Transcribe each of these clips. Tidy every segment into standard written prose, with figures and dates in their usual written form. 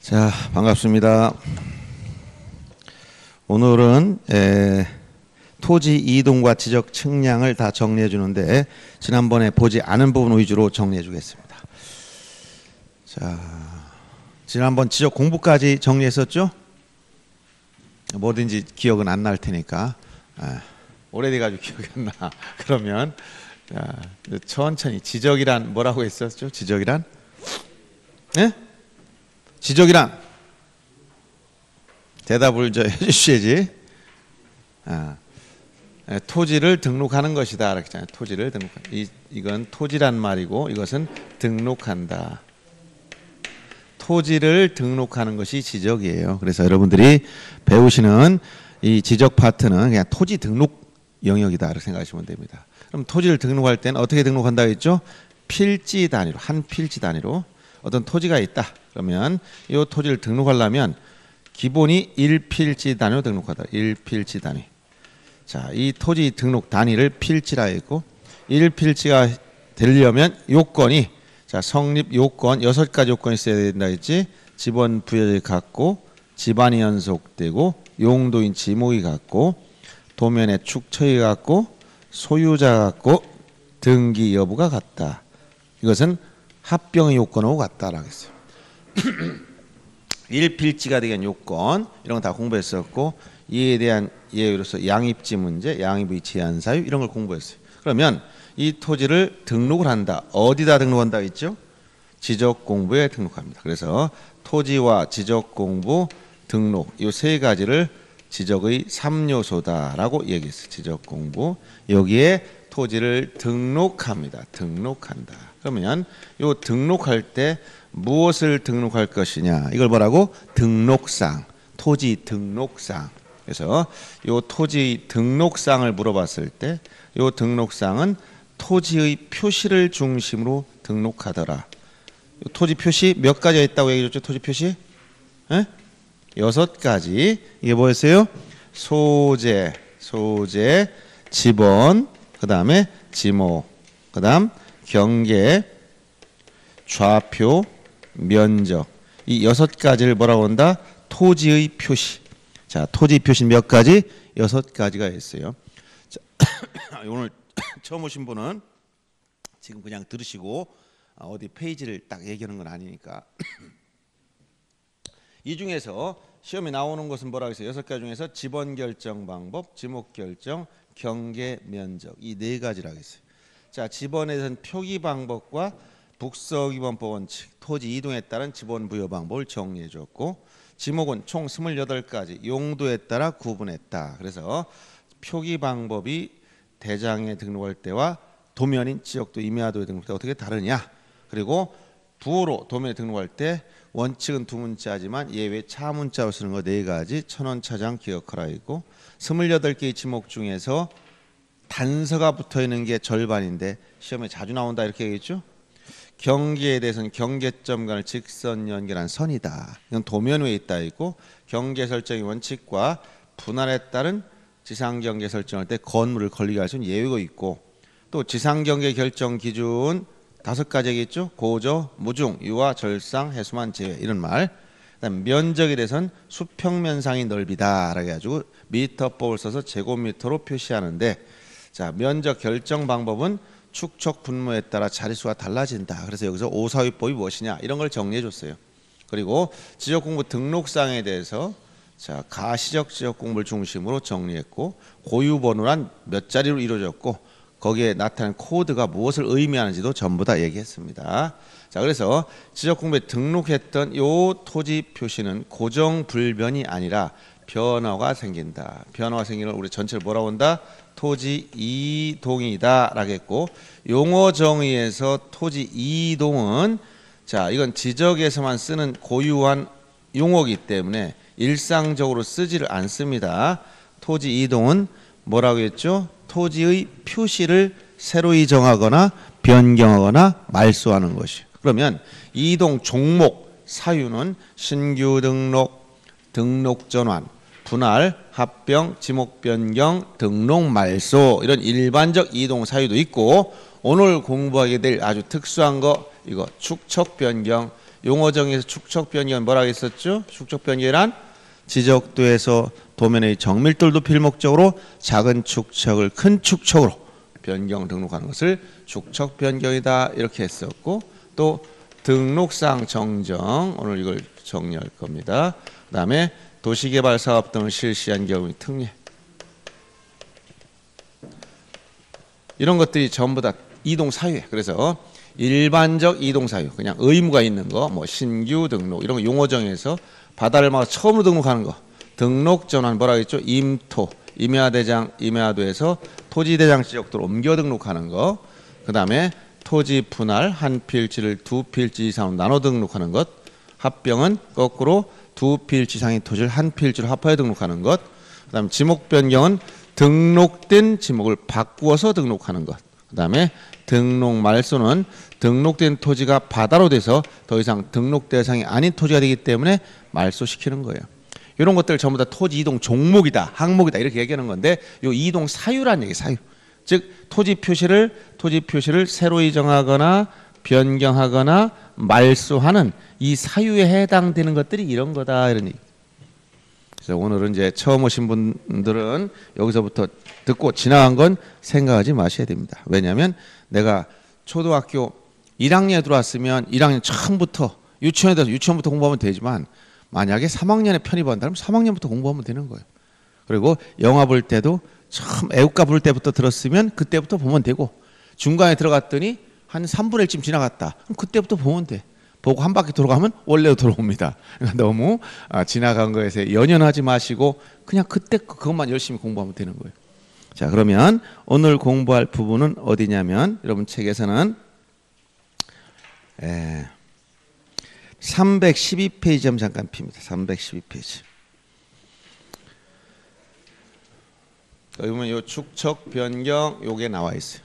자, 반갑습니다. 오늘은 토지 이동과 지적 측량을 다 정리해 주는데 지난번에 보지 않은 부분 위주로 정리해 주겠습니다. 자, 지난번 지적 공부까지 정리했었죠? 뭐든지 기억은 안 날 테니까 오래돼가지고 기억이 안 나. 그러면 천천히 지적이란 뭐라고 했었죠? 지적이란? 예? 지적이란 대답을 해주셔야지. 토지를 등록하는 것이다. 이렇게 했잖아요. 토지를 등록. 이건 토지란 말이고 이것은 등록한다. 토지를 등록하는 것이 지적이에요. 그래서 여러분들이 배우시는 이 지적 파트는 그냥 토지 등록 영역이다. 이렇게 생각하시면 됩니다. 그럼 토지를 등록할 때는 어떻게 등록한다고 했죠? 필지 단위로, 한 필지 단위로 어떤 토지가 있다. 그러면 이 토지를 등록하려면 기본이 1필지 단위로 등록하다. 1필지 단위. 자, 이 토지 등록 단위를 필지라 했고 1필지가 되려면 요건이 자, 성립 요건 6가지 요건이 있어야 된다 했지. 지번 부여를 갖고 집안이 연속되고 용도인 지목이 같고 도면의 축처가 같고 소유자 같고 등기 여부가 같다. 이것은 합병의 요건하고 같다라고 했어요. 1필지가 되기 위한 요건 이런 거 다 공부했었고 이에 대한 예외로서 양입지 문제, 양입의 제한 사유 이런 걸 공부했어요. 그러면 이 토지를 등록을 한다. 어디다 등록한다 했죠? 지적공부에 등록합니다. 그래서 토지와 지적공부 등록 이 세 가지를 지적의 3요소다라고 얘기했어요. 지적공부 여기에 토지를 등록합니다. 등록한다. 그러면 이 등록할 때 무엇을 등록할 것이냐 이걸 뭐라고? 등록상, 토지 등록상. 그래서 이 토지 등록상을 물어봤을 때 이 등록상은 토지의 표시를 중심으로 등록하더라. 토지 표시 몇 가지가 있다고 얘기했죠? 토지 표시? 6가지. 이게 뭐였어요? 소재, 지번, 그 다음에 지목, 그 다음 경계, 좌표, 면적. 이 6가지를 뭐라고 한다? 토지의 표시. 자, 토지 표시 몇 가지? 6가지가 있어요. 자, 오늘 처음 오신 분은 지금 그냥 들으시고 어디 페이지를 딱 얘기하는 건 아니니까 이 중에서 시험에 나오는 것은 뭐라고 했어요? 6가지 중에서 지번 결정 방법, 지목 결정, 경계, 면적 이 4가지라고 했어요. 자, 지번에서는 표기 방법과 북서기본법 원칙, 토지 이동에 따른 지번 부여 방법을 정리해 줬고 지목은 총 28가지 용도에 따라 구분했다. 그래서 표기 방법이 대장에 등록할 때와 도면인 지역도 임야도에 등록할 때 어떻게 다르냐. 그리고 부호로 도면에 등록할 때 원칙은 2문자지만 예외 차문자로 쓰는 거 4가지 천원차장 기억하라 있고 28개의 지목 중에서 단서가 붙어있는 게 절반인데 시험에 자주 나온다 이렇게 얘기했죠. 경계에 대해서는 경계점 간을 직선 연결한 선이다. 이건 도면 위에 있다 있고 경계 설정의 원칙과 분할에 따른 지상경계 설정할 때 건물을 건리게 할 수 있는 예외가 있고 또 지상경계 결정 기준 5가지 얘기했죠. 고저, 무중, 유화, 절상, 해수만, 제외 이런 말. 그다음 면적에 대해서는 수평면상의 넓이다 라고 해가지고 미터법을 써서 제곱미터로 표시하는데 자 면적 결정 방법은 축척 분모에 따라 자릿수가 달라진다. 그래서 여기서 오사위법이 무엇이냐 이런 걸 정리해 줬어요. 그리고 지적공부 등록상에 대해서 자 가시적 지적공부를 중심으로 정리했고 고유번호란 몇 자리로 이루어졌고 거기에 나타난 코드가 무엇을 의미하는지도 전부 다 얘기했습니다. 자 그래서 지적공부에 등록했던 요 토지 표시는 고정 불변이 아니라 변화가 생긴다. 변화가 생기는 우리 전체를 뭐라고 한다? 토지 이동이다 라고 했고 용어 정의에서 토지 이동은 자 이건 지적에서만 쓰는 고유한 용어이기 때문에 일상적으로 쓰지를 않습니다. 토지 이동은 뭐라고 했죠? 토지의 표시를 새로이 정하거나 변경하거나 말소하는 것이요. 그러면 이동 종목 사유는 신규 등록, 등록 전환, 분할, 합병, 지목 변경, 등록 말소 이런 일반적 이동 사유도 있고 오늘 공부하게 될 아주 특수한 거 이거 축척 변경 용어정에서 축척 변경은 뭐라고 했었죠? 축척 변경이란 지적도에서 도면의 정밀도를 높일 목적으로 작은 축척을 큰 축척으로 변경 등록하는 것을 축척 변경이다 이렇게 했었고, 또 등록상 정정, 오늘 이걸 정리할 겁니다. 그 다음에 도시개발사업 등을 실시한 경우의 특례, 이런 것들이 전부 다 이동 사유예요. 그래서 일반적 이동 사유, 그냥 의무가 있는 거, 뭐 신규 등록 이런 거 용어정에서 바다를 막 처음으로 등록하는 거, 등록 전환 뭐라 했죠? 임토, 임야대장, 임야도에서 토지대장 지역도로 옮겨 등록하는 거, 그 다음에 토지 분할, 한 필지를 두 필지 이상으로 나눠 등록하는 것, 합병은 거꾸로 두 필지 이상의 토지를 한 필지로 합하여 등록하는 것, 그 다음에 지목 변경은 등록된 지목을 바꾸어서 등록하는 것, 그 다음에 등록 말소는 등록된 토지가 바다로 돼서 더 이상 등록 대상이 아닌 토지가 되기 때문에 말소시키는 거예요. 이런 것들 전부 다 토지 이동 종목이다, 항목이다 이렇게 얘기하는 건데, 요 이동 사유란 얘기, 사유. 즉 토지 표시를 새로 정하거나 변경하거나 말소하는 이 사유에 해당되는 것들이 이런 거다, 이런 얘기. 그래서 오늘은 이제 처음 오신 분들은 여기서부터 듣고 지나간 건 생각하지 마셔야 됩니다. 왜냐하면 내가 초등학교 1학년에 들어왔으면 1학년 처음부터 유치원부터 공부하면 되지만, 만약에 3학년에 편입한다면 3학년부터 공부하면 되는 거예요. 그리고 영화 볼 때도 처음 애국가 부를 때부터 들었으면 그때부터 보면 되고, 중간에 들어갔더니 한 3분의 1쯤 지나갔다, 그럼 그때부터 보면 돼. 보고 한 바퀴 돌아가면 원래로 돌아옵니다. 그러니까 너무 지나간 거에서 연연하지 마시고 그냥 그때 그것만 열심히 공부하면 되는 거예요. 자, 그러면 오늘 공부할 부분은 어디냐면, 여러분 책에서는 312페이지 좀 잠깐 핍니다. 312페이지. 여기 보면 요 축척 변경 요게 나와 있어요.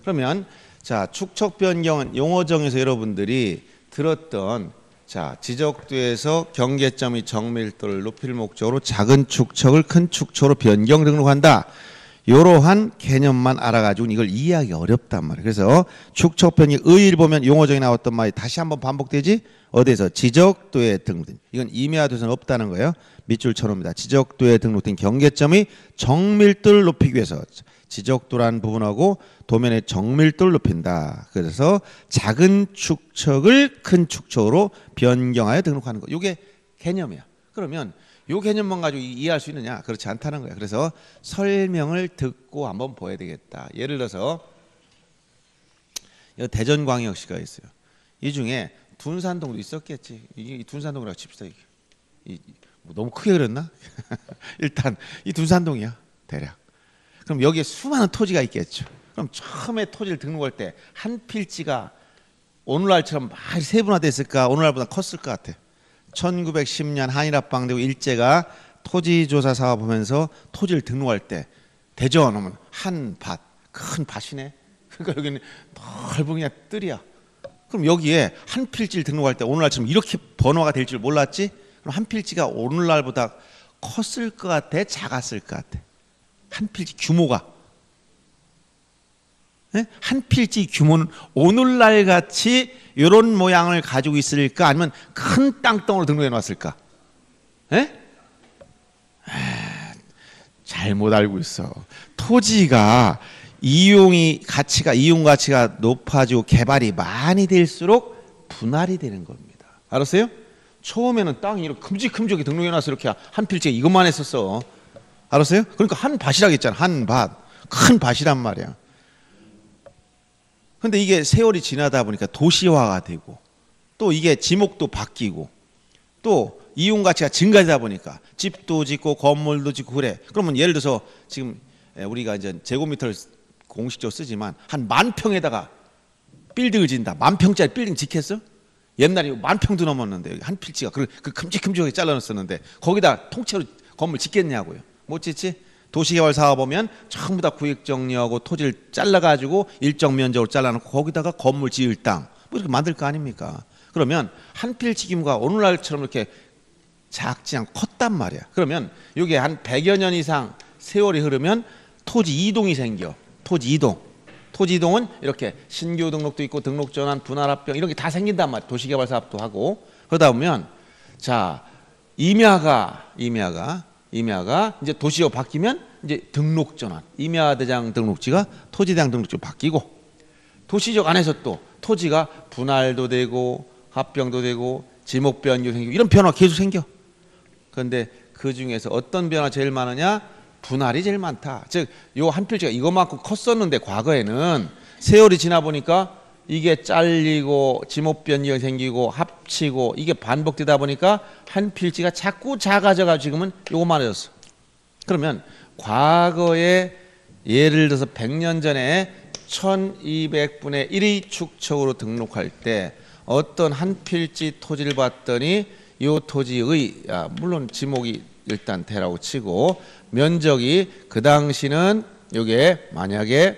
그러면 자, 축척 변경은 용어정에서 여러분들이 들었던, 자, 지적도에서 경계점의 정밀도를 높일 목적으로 작은 축척을 큰 축척으로 변경 등록한다, 이러한 개념만 알아가지고 이걸 이해하기 어렵단 말이에요. 그래서 축척 변경 의의를 보면 용어정에 나왔던 말이 다시 한번 반복되지. 어디에서? 지적도에 등록된, 이건 임야도에서는 없다는 거예요. 밑줄 쳐놓습니다. 지적도에 등록된 경계점의 정밀도를 높이기 위해서 지적도라는 부분하고 도면의 정밀도를 높인다. 그래서 작은 축척을 큰 축척으로 변경하여 등록하는 거, 이게 개념이야. 그러면 이 개념만 가지고 이해할 수 있느냐? 그렇지 않다는 거야. 그래서 설명을 듣고 한번 보아야 되겠다. 예를 들어서 대전광역시가 있어요. 이 중에 둔산동도 있었겠지. 이 둔산동이라고 칩시다. 뭐 너무 크게 그렸나? 일단 이 둔산동이야, 대략. 그럼 여기에 수많은 토지가 있겠죠. 그럼 처음에 토지를 등록할 때 한 필지가 오늘날처럼 많이 세분화됐을까? 오늘날보다 컸을 것 같아. 1910년 한일합방되고 일제가 토지조사 사업 하면서 토지를 등록할 때 대전 오면 한 밭, 큰 밭이네. 그러니까 여기는 넓은 그냥 뜰이야. 그럼 여기에 한 필지를 등록할 때 오늘날처럼 이렇게 번화가 될 줄 몰랐지? 그럼 한 필지가 오늘날보다 컸을 것 같아? 작았을 것 같아? 한 필지 규모가. 네? 한 필지 규모는 오늘날 같이 이런 모양을 가지고 있을까? 아니면 큰 땅덩어리로 등록해 놨을까? 네? 잘못 알고 있어. 토지가 이용 가치가 높아지고 개발이 많이 될수록 분할이 되는 겁니다. 알았어요? 처음에는 땅이 이렇게 큼직큼직하게 등록해 놨어. 이렇게 한 필지가 이것만 했었어. 알았어요? 그러니까 한 밭이라고 했잖아. 한 밭. 큰 밭이란 말이야. 근데 이게 세월이 지나다 보니까 도시화가 되고, 또 이게 지목도 바뀌고, 또 이용 가치가 증가되다 보니까 집도 짓고 건물도 짓고 그래. 그러면 예를 들어서 지금 우리가 이제 제곱미터를 공식적으로 쓰지만 한 10,000평에다가 빌딩을 짓는다. 10,000평짜리 빌딩 짓겠어? 옛날에 10,000평도 넘었는데 한 필지가 그 큼직큼직하게 잘라놨었는데 거기다 통째로 건물 짓겠냐고요. 못 짓지? 도시개발 사업 보면 전부 다 구역 정리하고 토지를 잘라가지고 일정 면적으로 잘라놓고 거기다가 건물 지을 땅 뭐 이렇게 만들 거 아닙니까? 그러면 한 필지 규모가 오늘날처럼 이렇게 작지 않고 컸단 말이야. 그러면 이게 한 100여 년 이상 세월이 흐르면 토지 이동이 생겨. 토지 이동. 토지 이동은 이렇게 신규 등록도 있고 등록 전환, 분할 합병 이런 게 다 생긴단 말이에요. 도시개발 사업도 하고. 그러다 보면 자 임야가 이제 도시로 바뀌면 이제 등록 전환, 임야대장 등록지가 토지대장 등록지로 바뀌고, 도시적 안에서 또 토지가 분할도 되고 합병도 되고 지목 변경 생기고 이런 변화가 계속 생겨. 그런데 그 중에서 어떤 변화가 제일 많으냐? 분할이 제일 많다. 즉 요 한 필지가 이것만큼 컸었는데 과거에는 세월이 지나 보니까 이게 잘리고 지목 변경이 생기고 합치고 이게 반복되다 보니까 한 필지가 자꾸 작아져가지고 지금은 요거만해졌어. 그러면 과거에 예를 들어서 100년 전에 1200분의 1의 축척으로 등록할 때 어떤 한 필지 토지를 봤더니 이 토지의 물론 지목이 일단 대라고 치고 면적이 그 당시는 요게 만약에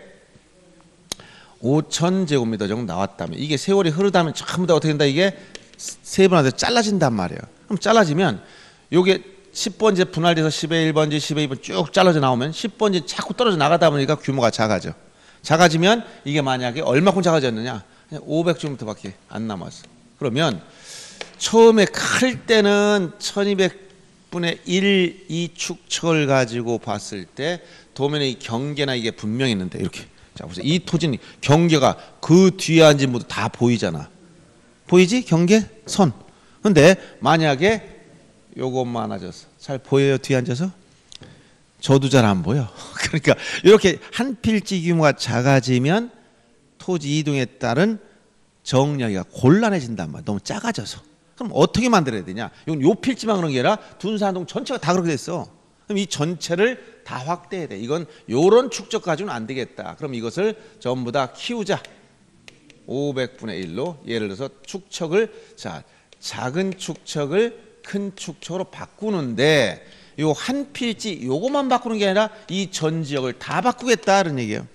5,000제곱미터 정도 나왔다면 이게 세월이 흐르다면 전부 다 어떻게 된다? 이게 세 번한테 잘라진단 말이에요. 그럼 잘라지면 요게 10번째 분할돼서 10의 1번지 10의 2번 쭉 잘라져 나오면 10번째 자꾸 떨어져 나가다 보니까 규모가 작아져. 작아지면 이게 만약에 얼마큼 작아졌느냐? 500제곱미터밖에 안 남았어. 그러면 처음에 클 때는 1200분의 1 이 축척을 가지고 봤을 때 도면에 이 경계나 이게 분명히 있는데 이렇게 자 보세요. 이 토지는 경계가 그 뒤에 앉은 분도 다 보이잖아. 보이지? 경계 선. 근데 만약에 요것만 앉았어. 잘 보여요? 뒤에 앉아서? 저도 잘 안 보여. 그러니까 이렇게 한 필지 규모가 작아지면 토지 이동에 따른 정리하기가 곤란해진단 말이야. 너무 작아져서. 그럼 어떻게 만들어야 되냐? 이건 요 필지만 그런 게 아니라 둔산동 전체가 다 그렇게 됐어. 그럼 이 전체를 다 확대해야 돼. 이건 요런 축적 가지고는 안 되겠다. 그럼 이것을 전부 다 키우자. 500분의 1로 예를 들어서 축척을 자 작은 축척을 큰 축척으로 바꾸는데 요 한 필지 요것만 바꾸는 게 아니라 이 전 지역을 다 바꾸겠다는 얘기예요.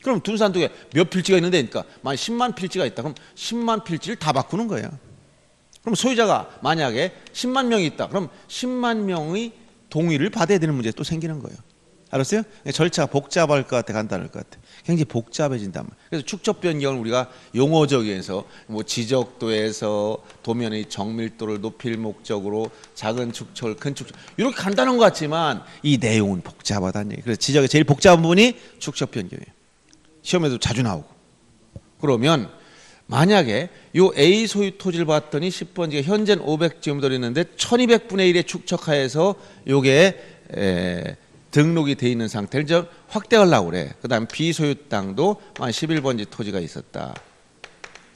그럼 둔산동에 몇 필지가 있는데 그러니까 만약 10만 필지가 있다. 그럼 10만 필지를 다 바꾸는 거예요. 그럼 소유자가 만약에 10만 명이 있다. 그럼 10만 명의 동의를 받아야 되는 문제가 또 생기는 거예요. 알았어요? 절차가 복잡할 것 같아, 간단할 것 같아. 굉장히 복잡해진단 말이에요. 그래서 축적 변경을 우리가 용어적에서 뭐 지적도에서 도면의 정밀도를 높일 목적으로 작은 축척을 큰 축척 이렇게 간단한 것 같지만 이 내용은 복잡하다는 얘기예요. 그래서 지적의 제일 복잡한 부분이 축적 변경이에요. 시험에도 자주 나오고. 그러면 만약에 요 A 소유 토지를 봤더니 10번지가 현재는 500제곱미터 있는데 1200분의 1에 축척하여서 요게 등록이 돼 있는 상태를 좀 확대하려고 그래. 그 다음에 B 소유 땅도 11번지 토지가 있었다.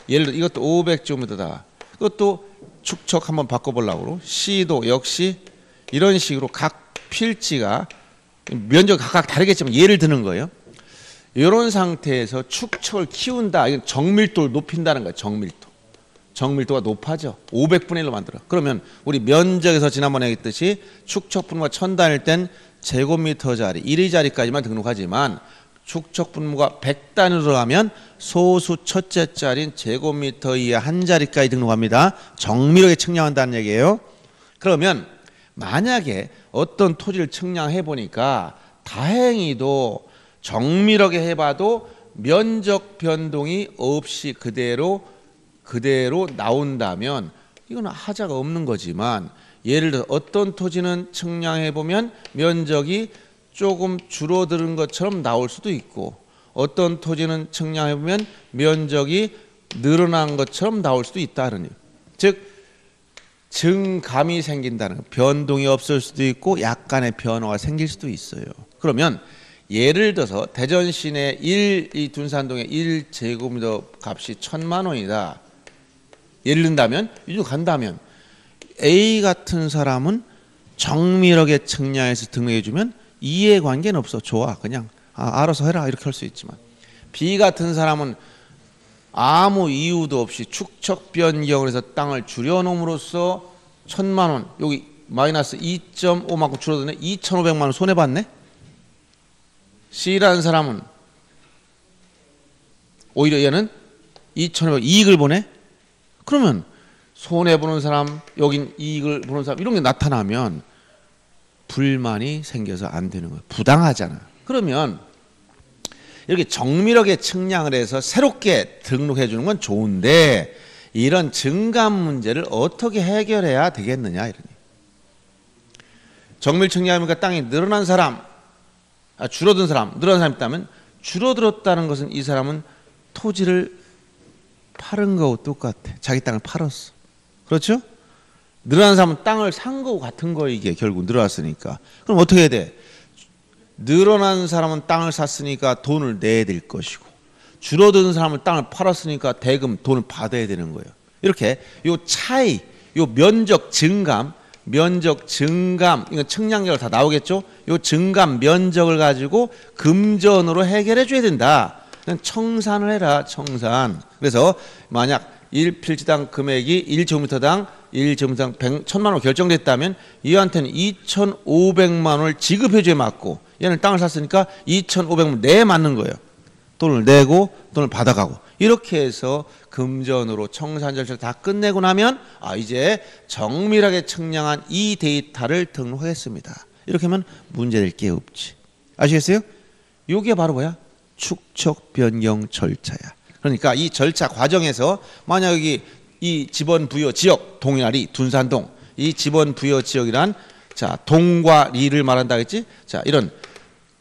예를 들어 이것도 500제곱미터다. 이것도 축척 한번 바꿔보려고. C도 역시 이런 식으로 각 필지가 면적 각각 다르겠지만 예를 드는 거예요. 이런 상태에서 축척을 키운다. 이건 정밀도를 높인다는 거예요. 정밀도가 높아져. 500분의 1로 만들어. 그러면 우리 면적에서 지난번에 했듯이 축척 분모가 1000단일 땐 제곱미터짜리 1의 자리까지만 등록하지만 축척 분모가 100단으로 가면 소수 첫째 자리인 제곱미터 이하 한 자리까지 등록합니다. 정밀하게 측량한다는 얘기예요. 그러면 만약에 어떤 토지를 측량해 보니까 다행히도 정밀하게 해봐도 면적 변동이 없이 그대로 나온다면 이건 하자가 없는 거지만 예를 들어 어떤 토지는 측량해 보면 면적이 조금 줄어드는 것처럼 나올 수도 있고 어떤 토지는 측량해 보면 면적이 늘어난 것처럼 나올 수도 있다는 즉 증감이 생긴다는 변동이 없을 수도 있고 약간의 변화가 생길 수도 있어요. 그러면 예를 들어서 대전 시내 이 둔산동의 1제곱미터 값이 1000만 원이다. 예를 든다면 이쪽 간다면 A 같은 사람은 정밀하게 측량해서 등록해주면 이해관계는 없어. 좋아. 그냥 알아서 해라 이렇게 할 수 있지만 B 같은 사람은 아무 이유도 없이 축척 변경을 해서 땅을 줄여놓음으로써 1000만 원 여기 마이너스 2.5만큼 줄어드네. 2500만 원 손해봤네. C라는 사람은 오히려 얘는 2500 이익을 보네. 그러면 손해보는 사람 여긴 이익을 보는 사람 이런 게 나타나면 불만이 생겨서 안 되는 거예요. 부당하잖아. 그러면 이렇게 정밀하게 측량을 해서 새롭게 등록해 주는 건 좋은데 이런 증감 문제를 어떻게 해결해야 되겠느냐 이러니. 정밀 측량하니까 땅이 늘어난 사람, 줄어든 사람, 늘어난 사람이 있다면 줄어들었다는 것은 이 사람은 토지를 팔은 거하고 똑같아. 자기 땅을 팔았어. 그렇죠? 늘어난 사람은 땅을 산 거하고 같은 거 이게 결국 늘어났으니까. 그럼 어떻게 해야 돼? 늘어난 사람은 땅을 샀으니까 돈을 내야 될 것이고 줄어든 사람은 땅을 팔았으니까 대금 돈을 받아야 되는 거예요. 이렇게 요 차이, 요 면적 증감, 이건 측량결과 다 나오겠죠? 요 증감 면적을 가지고 금전으로 해결해 줘야 된다. 청산을 해라, 청산. 그래서 만약 1필지당 금액이 1제곱미터당 1,000만 원 결정됐다면 이한테는 2,500만 원을 지급해 줘야 맞고 얘는 땅을 샀으니까 2,500만 원 내에 맞는 거예요. 돈을 내고 돈을 받아가고 이렇게 해서 금전으로 청산 절차를 다 끝내고 나면 이제 정밀하게 측량한 이 데이터를 등록하겠습니다. 이렇게 하면 문제될 게 없지. 아시겠어요? 이게 바로 뭐야? 축척 변경 절차야. 그러니까 이 절차 과정에서 만약 여기 이 지번 부여 지역 동이나리 둔산동 이 지번 부여 지역이란 자 동과 리를 말한다 했지. 자 이런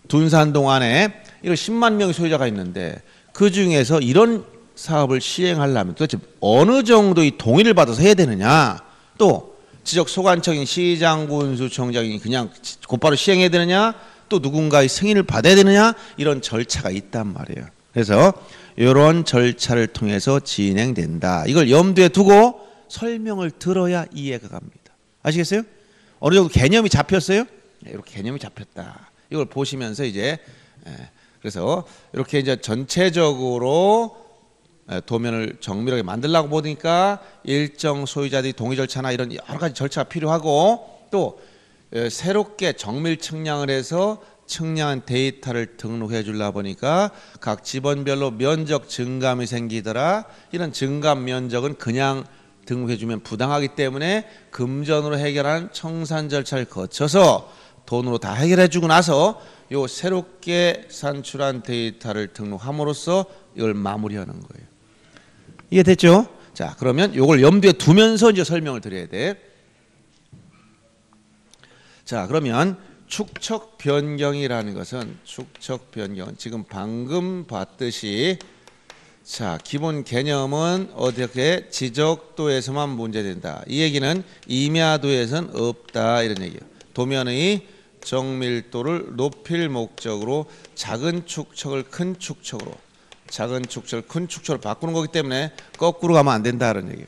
둔산동 안에 이런 10만 명의 소유자가 있는데 그 중에서 이런 사업을 시행하려면 도대체 어느 정도의 동의를 받아서 해야 되느냐, 또 지적 소관청인 시장 군수청장이 그냥 곧바로 시행해야 되느냐, 또 누군가의 승인을 받아야 되느냐, 이런 절차가 있단 말이에요. 그래서 이런 절차를 통해서 진행된다. 이걸 염두에 두고 설명을 들어야 이해가 갑니다. 아시겠어요? 어느 정도 개념이 잡혔어요? 네, 이렇게 개념이 잡혔다. 이걸 보시면서 이제 그래서 이렇게 이제 전체적으로 도면을 정밀하게 만들려고 보니까 일정 소유자들이 동의 절차나 이런 여러 가지 절차가 필요하고 또 새롭게 정밀 측량을 해서 측량한 데이터를 등록해 주려 보니까 각 지번별로 면적 증감이 생기더라. 이런 증감 면적은 그냥 등록해 주면 부당하기 때문에 금전으로 해결한 청산 절차를 거쳐서 돈으로 다 해결해 주고 나서 요 새롭게 산출한 데이터를 등록함으로써 이걸 마무리하는 거예요. 이해됐죠? 자, 그러면 요걸 염두에 두면서 이제 설명을 드려야 돼. 자, 그러면 축척 변경이라는 것은 축척 변경은 지금 방금 봤듯이 자, 기본 개념은 어떻게 지적도에서만 문제된다. 이 얘기는 임야도에서는 없다 이런 얘기예요. 도면의 정밀도를 높일 목적으로 작은 축척을 큰 축척으로, 작은 축척을 큰 축척으로 바꾸는 거기 때문에 거꾸로 가면 안 된다는 얘기예요.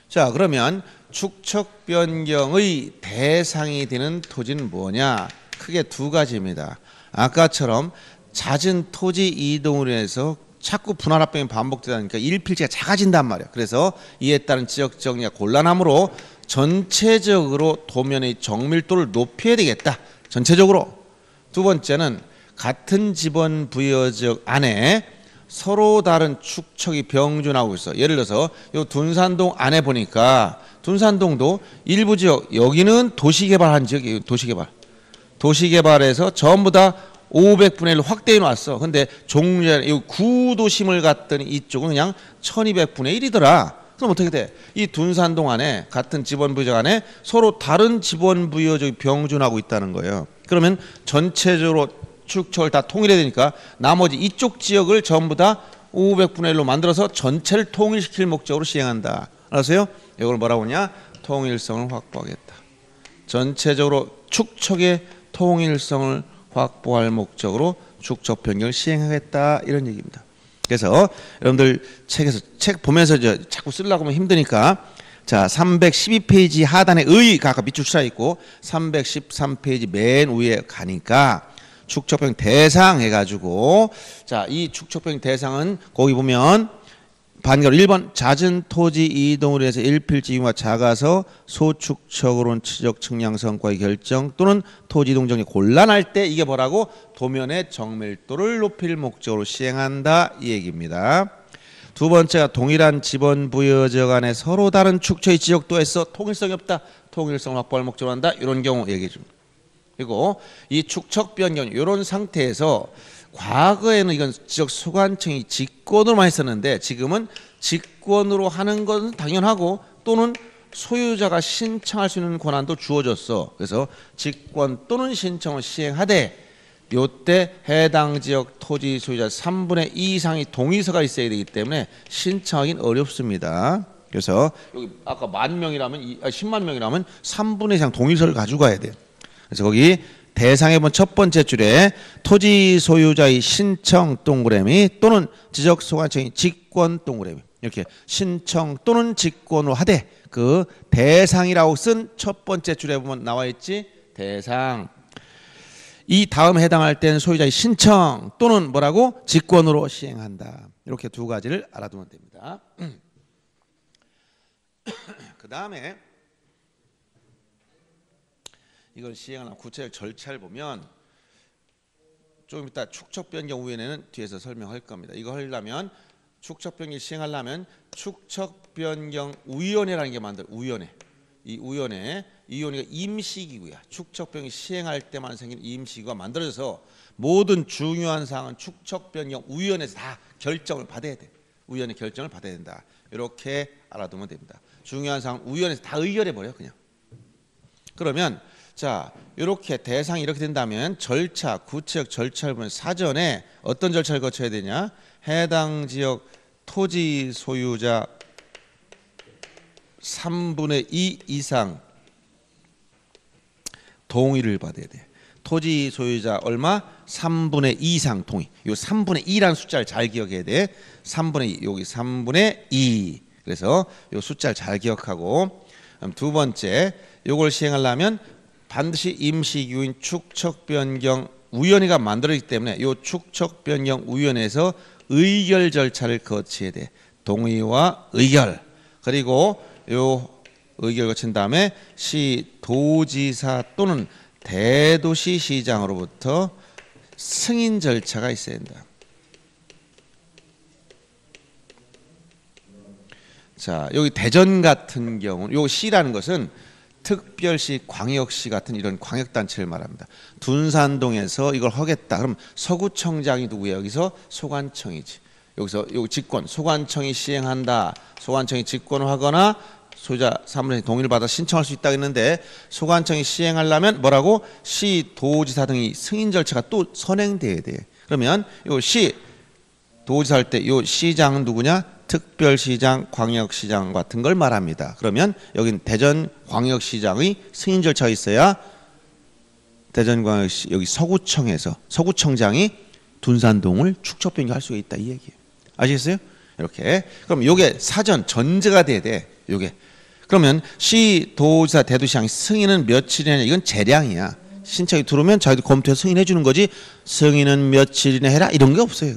자, 그러면 축척 변경의 대상이 되는 토지는 뭐냐? 크게 두 가지입니다. 아까처럼 잦은 토지 이동으로 해서 자꾸 분할 합병이 반복되다 보니까 일필지가 작아진단 말이에요. 그래서 이에 따른 지역 정리가 곤란하므로 전체적으로 도면의 정밀도를 높여야 되겠다. 전체적으로. 두 번째는 같은 지번 부여 지역 안에 서로 다른 축척이 병존하고 있어. 예를 들어서 요 둔산동 안에 보니까 둔산동도 일부 지역, 여기는 도시개발한 지역이에요. 도시개발에서 전부 다 500분의 1로 확대해 놨어. 근데 종류의 구도심을 갔더니 이쪽은 그냥 1200분의 1이더라. 그럼 어떻게 돼? 이 둔산동 안에 같은 지번부여적 안에 서로 다른 지번부여적이 병존하고 있다는 거예요. 그러면 전체적으로 축척을 다 통일해야 되니까 나머지 이쪽 지역을 전부 다 500분의 1로 만들어서 전체를 통일시킬 목적으로 시행한다. 알았어요? 이걸 뭐라고 하냐? 통일성을 확보하겠다. 전체적으로 축척의 통일성을 확보할 목적으로 축척 변경을 시행하겠다 이런 얘기입니다. 그래서 여러분들 책 보면서 이제 자꾸 쓰려고 하면 힘드니까 자 312페이지 하단에 의가 아까 밑줄 쳐 있고 313페이지 맨 위에 가니까 축척 변경 대상 해가지고 자 이 축척 변경 대상은 거기 보면 반가로 1번 잦은 토지 이동으로 해서 일필지 이용가 작아서 소축척으로는 지적 측량 성과의 결정 또는 토지 이동 정리 곤란할 때 이게 뭐라고? 도면의 정밀도를 높일 목적으로 시행한다 이 얘기입니다. 두 번째가 동일한 지번 부여적 안에 서로 다른 축척의 지적도에서 통일성이 없다. 통일성을 확보할 목적으로 한다. 이런 경우 얘기해 줍니다. 그리고 이 축척 변경 이런 상태에서 과거에는 이건 지적 소관청이 직권으로만 했었는데 지금은 직권으로 하는 것은 당연하고 또는 소유자가 신청할 수 있는 권한도 주어졌어. 그래서 직권 또는 신청을 시행하되 요때 해당 지역 토지 소유자 3분의 2 이상의 동의서가 있어야 되기 때문에 신청하기는 어렵습니다. 그래서 여기 아까 10,000명이라면 10만 명이라면 3분의 2 이상 동의서를 가지고 가야 돼요. 그래서 거기 대상해 본 첫 번째 줄에 토지 소유자의 신청 동그라미 또는 지적 소관청의 직권 동그라미 이렇게 신청 또는 직권으로 하되 그 대상이라고 쓴 첫 번째 줄에 보면 나와 있지. 대상. 이 다음 해당할 때는 소유자의 신청 또는 뭐라고? 직권으로 시행한다. 이렇게 두 가지를 알아두면 됩니다. 그 다음에 이걸 시행하는 구체적 절차를 보면 조금 이따 축척변경위원회는 뒤에서 설명할 겁니다. 이거 하려면 축척변경 시행하려면 축척변경위원회라는 게 만들 위원회. 이 위원회가 임시기구야. 축척변경 시행할 때만 생긴 임시기구가 만들어져서 모든 중요한 사항은 축척변경위원회에서 다 결정을 받아야 돼. 위원회 결정을 받아야 된다. 이렇게 알아두면 됩니다. 중요한 사항 위원회에서 다 의결해 버려 그냥. 그러면 자 이렇게 대상이 이렇게 된다면 절차 구체적 절차를 보면 사전에 어떤 절차를 거쳐야 되냐? 해당 지역 토지 소유자 3분의 2 이상 동의를 받아야 돼. 토지 소유자 얼마? 3분의 2 이상 동의. 요 3분의 2라는 숫자를 잘 기억해야 돼. 3분의 2 여기 3분의 2. 그래서 요 숫자를 잘 기억하고 두 번째 요걸 시행하려면 반드시 임시기구인 축척변경위원회가 만들어지기 때문에 요 축척변경위원회에서 의결 절차를 거쳐야 돼. 동의와 의결. 그리고 요 의결 거친 다음에 시도지사 또는 대도시시장으로부터 승인 절차가 있어야 된다. 자, 여기 대전 같은 경우는 요 시라는 것은 특별시, 광역시 같은 이런 광역단체를 말합니다. 둔산동에서 이걸 하겠다. 그럼 서구청장이 누구예요? 여기서 소관청이지. 여기서 요 직권, 소관청이 시행한다. 소관청이 직권을 하거나 소유자 3분의 2 동의를 받아 신청할 수 있다고 했는데 소관청이 시행하려면 뭐라고? 시, 도지사 등이 승인 절차가 또 선행돼야 돼. 그러면 요 시, 도지사 할 때 요 시장은 누구냐? 특별시장, 광역시장 같은 걸 말합니다. 그러면 여기는 대전광역시장의 승인 절차가 있어야 대전광역시 여기 서구청에서 서구청장이 둔산동을 축척변경할 수가 있다 이 얘기예요. 아시겠어요? 이렇게. 그럼 요게 사전 전제가 돼야 돼. 요게. 그러면 시, 도지사, 대도시장이 승인은 며칠이냐 이건 재량이야. 신청이 들어오면 자기도 검토해서 승인해 주는 거지 승인은 며칠이나 해라 이런 게 없어요.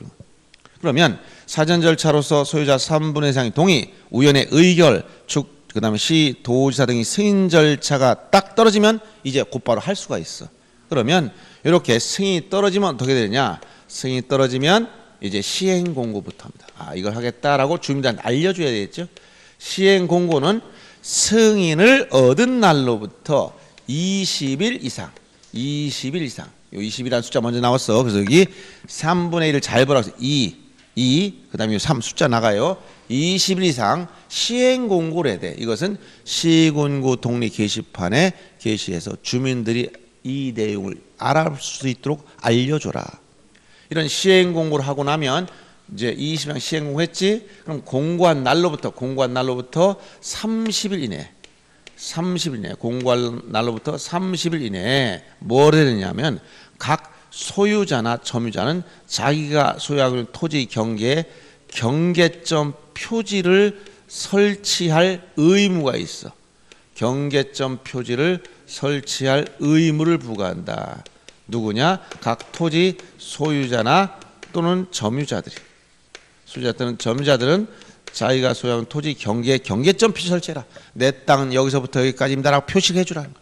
그러면 사전 절차로서 소유자 3분의 2 이상의 동의, 위원회 의결, 그다음에 시, 도지사 등이 승인 절차가 딱 떨어지면 이제 곧바로 할 수가 있어. 그러면 이렇게 승인이 떨어지면 어떻게 되느냐? 승인이 떨어지면 이제 시행 공고부터 합니다. 아, 이걸 하겠다라고 주민들한테 알려줘야 되겠죠. 시행 공고는 승인을 얻은 날로부터 20일 이상, 20일 이상. 요 20이라는 숫자 먼저 나왔어. 그래서 여기 3분의 1을 잘 보라고 해서 2, 그다음에 3 숫자 나가요. 20일 이상 시행 공고를 해야 돼. 이것은 시군구 독립 게시판에 게시해서 주민들이 이 내용을 알아볼 수 있도록 알려줘라. 이런 시행 공고를 하고 나면 이제 20일 시행 공고했지. 그럼 공고한 날로부터 30일 이내. 30일 이내 공고한 날로부터 30일 이내에 뭘 해야 되냐면 각 소유자나 점유자는 자기가 소유하고 있는 토지 경계에 경계점 표지를 설치할 의무가 있어. 경계점 표지를 설치할 의무를 부과한다. 누구냐? 각 토지 소유자나 또는 점유자들이. 소유자 또는 점유자들은 자기가 소유하는 토지 경계에 경계점 표시 설치해라. 내 땅은 여기서부터 여기까지입니다라고 표시를 해주라는 거야.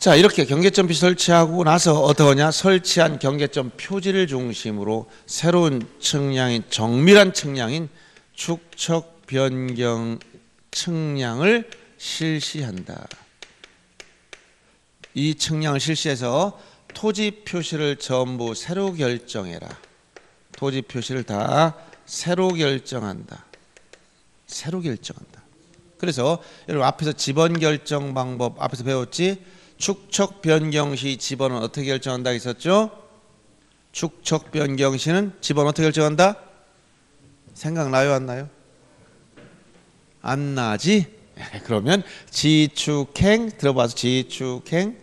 자, 이렇게 경계점 표시 설치하고 나서 어떠하냐? 설치한 경계점 표지를 중심으로 새로운 측량인 정밀한 측량인 축척 변경 측량을 실시한다. 이 측량을 실시해서 토지 표시를 전부 새로 결정해라. 토지 표시를 다 새로 결정한다. 새로 결정한다. 그래서 여러분 앞에서 지번 결정 방법 앞에서 배웠지? 축척 변경 시 지번은 어떻게 결정한다 했었죠? 축척 변경 시는 지번 어떻게 결정한다? 생각나요, 안 나요? 안 나지? 그러면 지축행 들어봐서 지축행.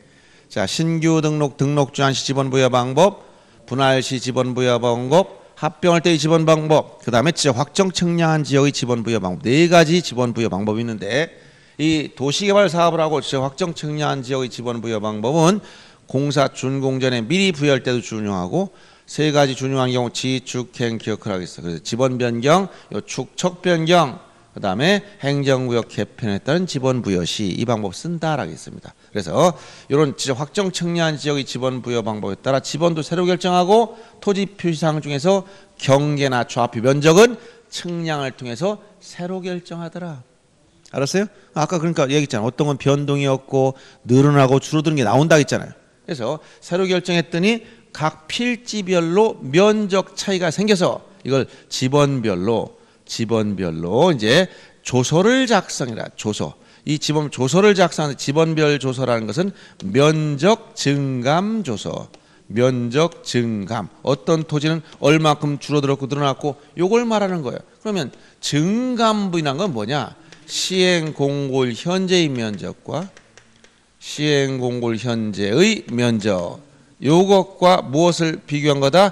자, 신규 등록 주한 시 지번 부여 방법, 분할 시 지번 부여 방법, 합병할 때의 지번 방법, 그 다음에 확정 측량한 지역의 지번 부여 방법, 네 가지 지번 부여 방법이 있는데 이 도시개발 사업을 하고 확정 측량한 지역의 지번 부여 방법은 공사 준공 전에 미리 부여할 때도 준용하고 세 가지 준용한 경우 지축행 기억하라겠어. 그래서 지번 변경, 요 축척 변경, 그 다음에 행정구역 개편에 따른 지번 부여 시 이 방법 쓴다라고 했습니다. 그래서 이런 확정 측량한 지역의 지번 부여 방법에 따라 지번도 새로 결정하고 토지 표시사항 중에서 경계나 좌표 면적은 측량을 통해서 새로 결정하더라. 알았어요? 아까 그러니까 얘기했잖아. 어떤 건 변동이 없고 늘어나고 줄어드는 게 나온다 했잖아요. 그래서 새로 결정했더니 각 필지별로 면적 차이가 생겨서 이걸 지번별로 이제 조서를 작성해라. 조서. 이 지번 조서를 작성하는 지번별 조서라는 것은 면적 증감 조서. 면적 증감. 어떤 토지는 얼마큼 줄어들었고 늘어났고 요걸 말하는 거예요. 그러면 증감부인한 건 뭐냐? 시행공고일 현재의 면적과 시행공고일 현재의 면적. 요것과 무엇을 비교한 거다?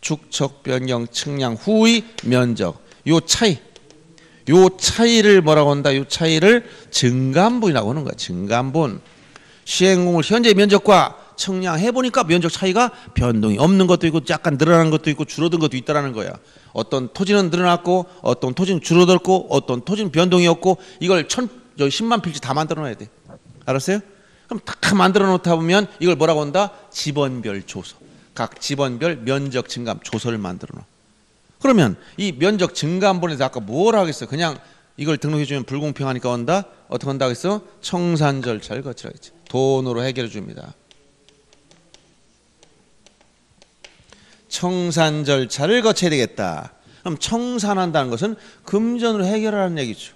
축척 변경 측량 후의 면적. 요 차이를 뭐라고 한다? 요 차이를 증감분이라고 하는 거야. 증감분. 시행공고일 현재 면적과 측량해 보니까 면적 차이가 변동이 없는 것도 있고 약간 늘어나는 것도 있고 줄어든 것도 있다라는 거야. 어떤 토지는 늘어났고 어떤 토지는 줄어들고 어떤 토지는 변동이 없고 이걸 10만 필지 다 만들어 놔야 돼. 알았어요? 그럼 다 만들어 놓다 보면 이걸 뭐라고 한다? 지번별 조서. 각 지번별 면적 증감 조서를 만들어 놔. 그러면 이 면적 증감본에서 아까 뭘 하겠어? 그냥 이걸 등록해 주면 불공평하니까 한다? 어떻게 한다 했어? 청산 절차를 거치라 했지. 돈으로 해결해 줍니다. 청산 절차를 거쳐야 되겠다. 그럼 청산한다는 것은 금전으로 해결하라는 얘기죠.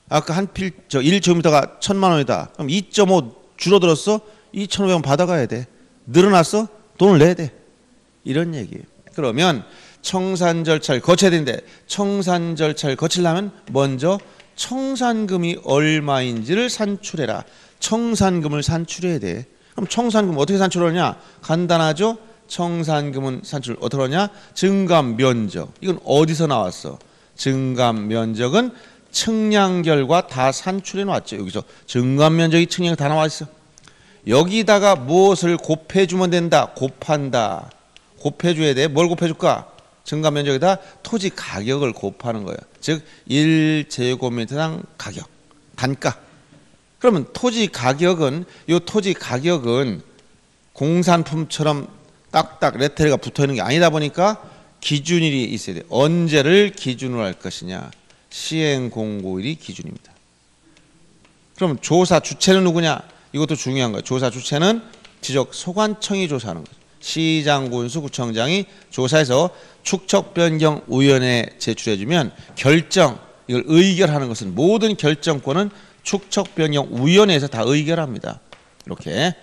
아까 1제곱미터가 1,000만 원이다. 그럼 2.5 줄어들었어? 2,500원 받아가야 돼. 늘어났어? 돈을 내야 돼. 이런 얘기예요. 그러면 청산 절차를 거쳐야 되는데 청산 절차를 거치려면 먼저 청산금이 얼마인지를 산출해라. 청산금을 산출해야 돼. 그럼 청산금 어떻게 산출하냐? 간단하죠? 청산금은 산출 어떻게 하냐? 증감 면적. 이건 어디서 나왔어? 증감 면적은 측량 결과 다 산출해 놨죠. 여기서 증감 면적이 측량이 다 나와 있어. 여기다가 무엇을 곱해주면 된다. 곱한다. 곱해줘야 돼. 뭘 곱해줄까? 증감 면적에다 토지 가격을 곱하는 거예요. 즉 1제곱미터당 가격, 단가. 그러면 토지 가격은 공산품처럼 딱딱 레터리가 붙어있는 게 아니다 보니까 기준일이 있어야 돼. 언제를 기준으로 할 것이냐. 시행공고일이 기준입니다. 그럼 조사 주체는 누구냐? 이것도 중요한 거예요. 조사 주체는 지적 소관청이 조사하는 거죠. 시장, 군수, 구청장이 조사해서 축척 변경 위원회에 제출해주면 결정, 이걸 의결하는 것은 모든 결정권은 축척 변경 위원회에서 다 의결합니다. 이렇게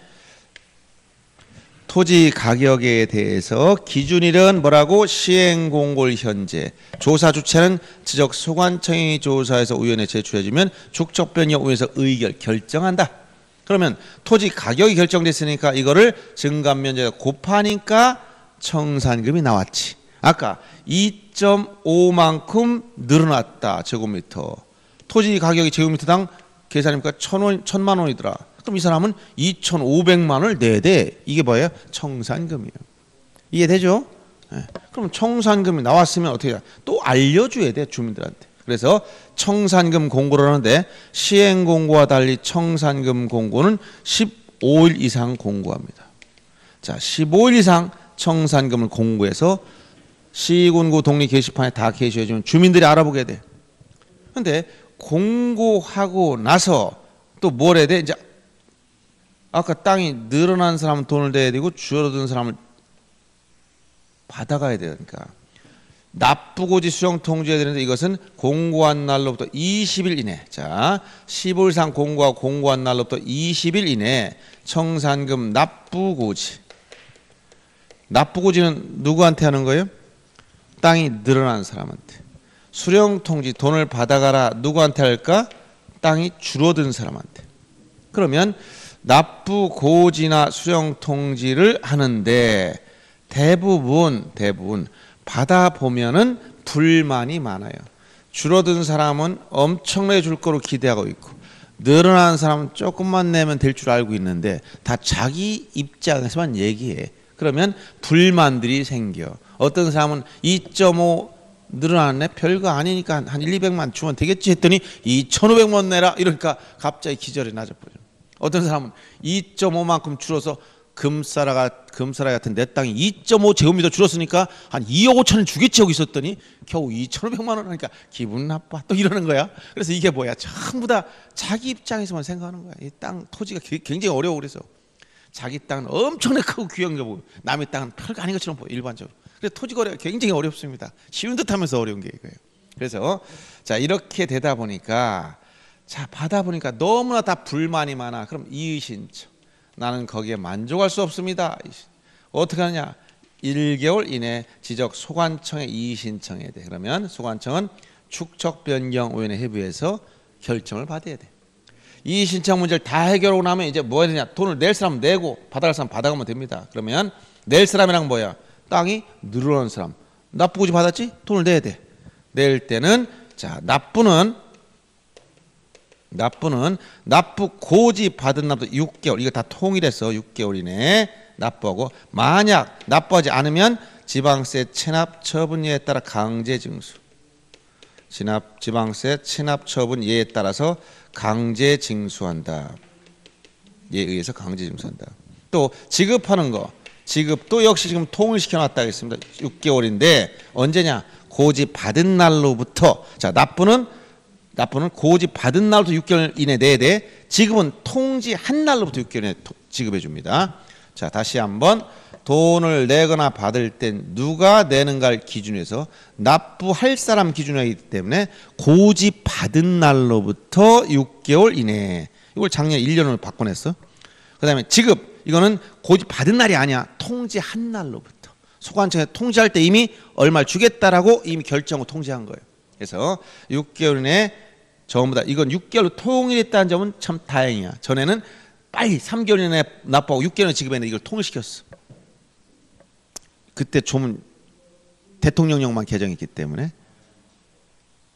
토지 가격에 대해서 기준일은 뭐라고? 시행공고일 현재. 조사 주체는 지적 소관청이 조사해서 위원회에 제출해주면 축척 변경 위원회에서 의결 결정한다. 그러면 토지 가격이 결정됐으니까 이거를 증감면적에 곱하니까 청산금이 나왔지. 아까 2.5만큼 늘어났다. 제곱미터. 토지 가격이 제곱미터당 계산해보니까 1,000만 원이더라. 그럼 이 사람은 2,500만 원을 내야 돼. 이게 뭐예요? 청산금이에요. 이해되죠? 네. 그럼 청산금이 나왔으면 어떻게 해야 돼? 또 알려줘야 돼. 주민들한테. 그래서 청산금 공고를 하는데 시행공고와 달리 청산금 공고는 15일 이상 공고합니다. 자, 15일 이상 청산금을 공고해서 시군구 독립 게시판에 다 게시해주면 주민들이 알아보게 돼. 그런데 공고하고 나서 또 뭘 해야 돼? 이제 아까 땅이 늘어난 사람은 돈을 내야 되고 줄어든 사람은 받아가야 되니까 납부고지 수령 통지해야 되는데 이것은 공고한 날로부터 20일 이내. 자, 15일 이상 공고하고 공고한 날로부터 20일 이내 청산금 납부고지. 납부고지는 누구한테 하는 거예요? 땅이 늘어난 사람한테. 수령 통지 돈을 받아가라 누구한테 할까? 땅이 줄어든 사람한테. 그러면 납부고지나 수령 통지를 하는데 대부분 받아보면은 불만이 많아요. 줄어든 사람은 엄청나게 줄 거로 기대하고 있고 늘어난 사람은 조금만 내면 될 줄 알고 있는데 다 자기 입장에서만 얘기해. 그러면 불만들이 생겨. 어떤 사람은 2.5 늘어났네? 별거 아니니까 한 1, 200만 주면 되겠지 했더니 2,500만 내라 이러니까 갑자기 기절이 나져버려. 어떤 사람은 2.5만큼 줄어서 금사라 같은 내 땅이 2.5 제곱미터 줄었으니까 한 2억 5천을 주겠지 하고 있었더니 겨우 2,500만 원 하니까 기분 나빠 또 이러는 거야. 그래서 이게 뭐야? 전부 다 자기 입장에서만 생각하는 거야. 이 땅 토지가 굉장히 어려워. 그래서 자기 땅은 엄청나게 크고 귀한 거 보고 남의 땅은 별거 아닌 것처럼 보여 일반적으로. 그래서 토지 거래가 굉장히 어렵습니다. 쉬운 듯하면서 어려운 게 이거예요. 그래서 자 이렇게 되다 보니까 자 받아보니까 너무나 다 불만이 많아. 그럼 이의신청. 나는 거기에 만족할 수 없습니다. 어떻게 하느냐? 1개월 이내 지적 소관청에 이의신청해야 돼. 그러면 소관청은 축척변경위원회 회부해서 결정을 받아야 돼. 이의신청 문제를 다 해결하고 나면 이제 뭐 해야 되냐? 돈을 낼 사람 내고 받아갈 사람 받아가면 됩니다. 그러면 낼 사람이랑 뭐야? 땅이 늘어난 사람. 납부고지 받았지? 돈을 내야 돼. 낼 때는 자 납부는 납부고지 받은 날부터 6개월 이거 다 통일해서 6개월 이내에 납부하고 만약 납부하지 않으면 지방세 체납 처분예에 따라 강제 징수. 지방세 체납 처분 예에 따라서 강제 징수한다. 예에 의해서 강제 징수한다. 또 지급하는 거. 지급도 역시 지금 통일시켜 놨다 하겠습니다. 6개월인데 언제냐? 고지 받은 날로부터 자 납부는 고지 받은 날부터 6개월 이내 내야 돼. 지급은 통지한 날로부터 6개월 이내 지급해 줍니다. 자 다시 한번 돈을 내거나 받을 땐 누가 내는가를 기준해서 납부할 사람 기준이기 때문에 고지 받은 날로부터 6개월 이내. 이걸 작년 1년으로 바꿔냈어. 그 다음에 지급 이거는 고지 받은 날이 아니야. 통지한 날로부터. 소관청에 통지할 때 이미 얼마를 주겠다라고 이미 결정하고 통지한 거예요. 그래서 6개월 이내 전부 다 이건 6개월로 통일했다는 점은 참 다행이야. 전에는 빨리 3개월 이내 납부하고 6개월 이내 지급했는데 이걸 통일시켰어. 그때 조문 대통령령만 개정했기 때문에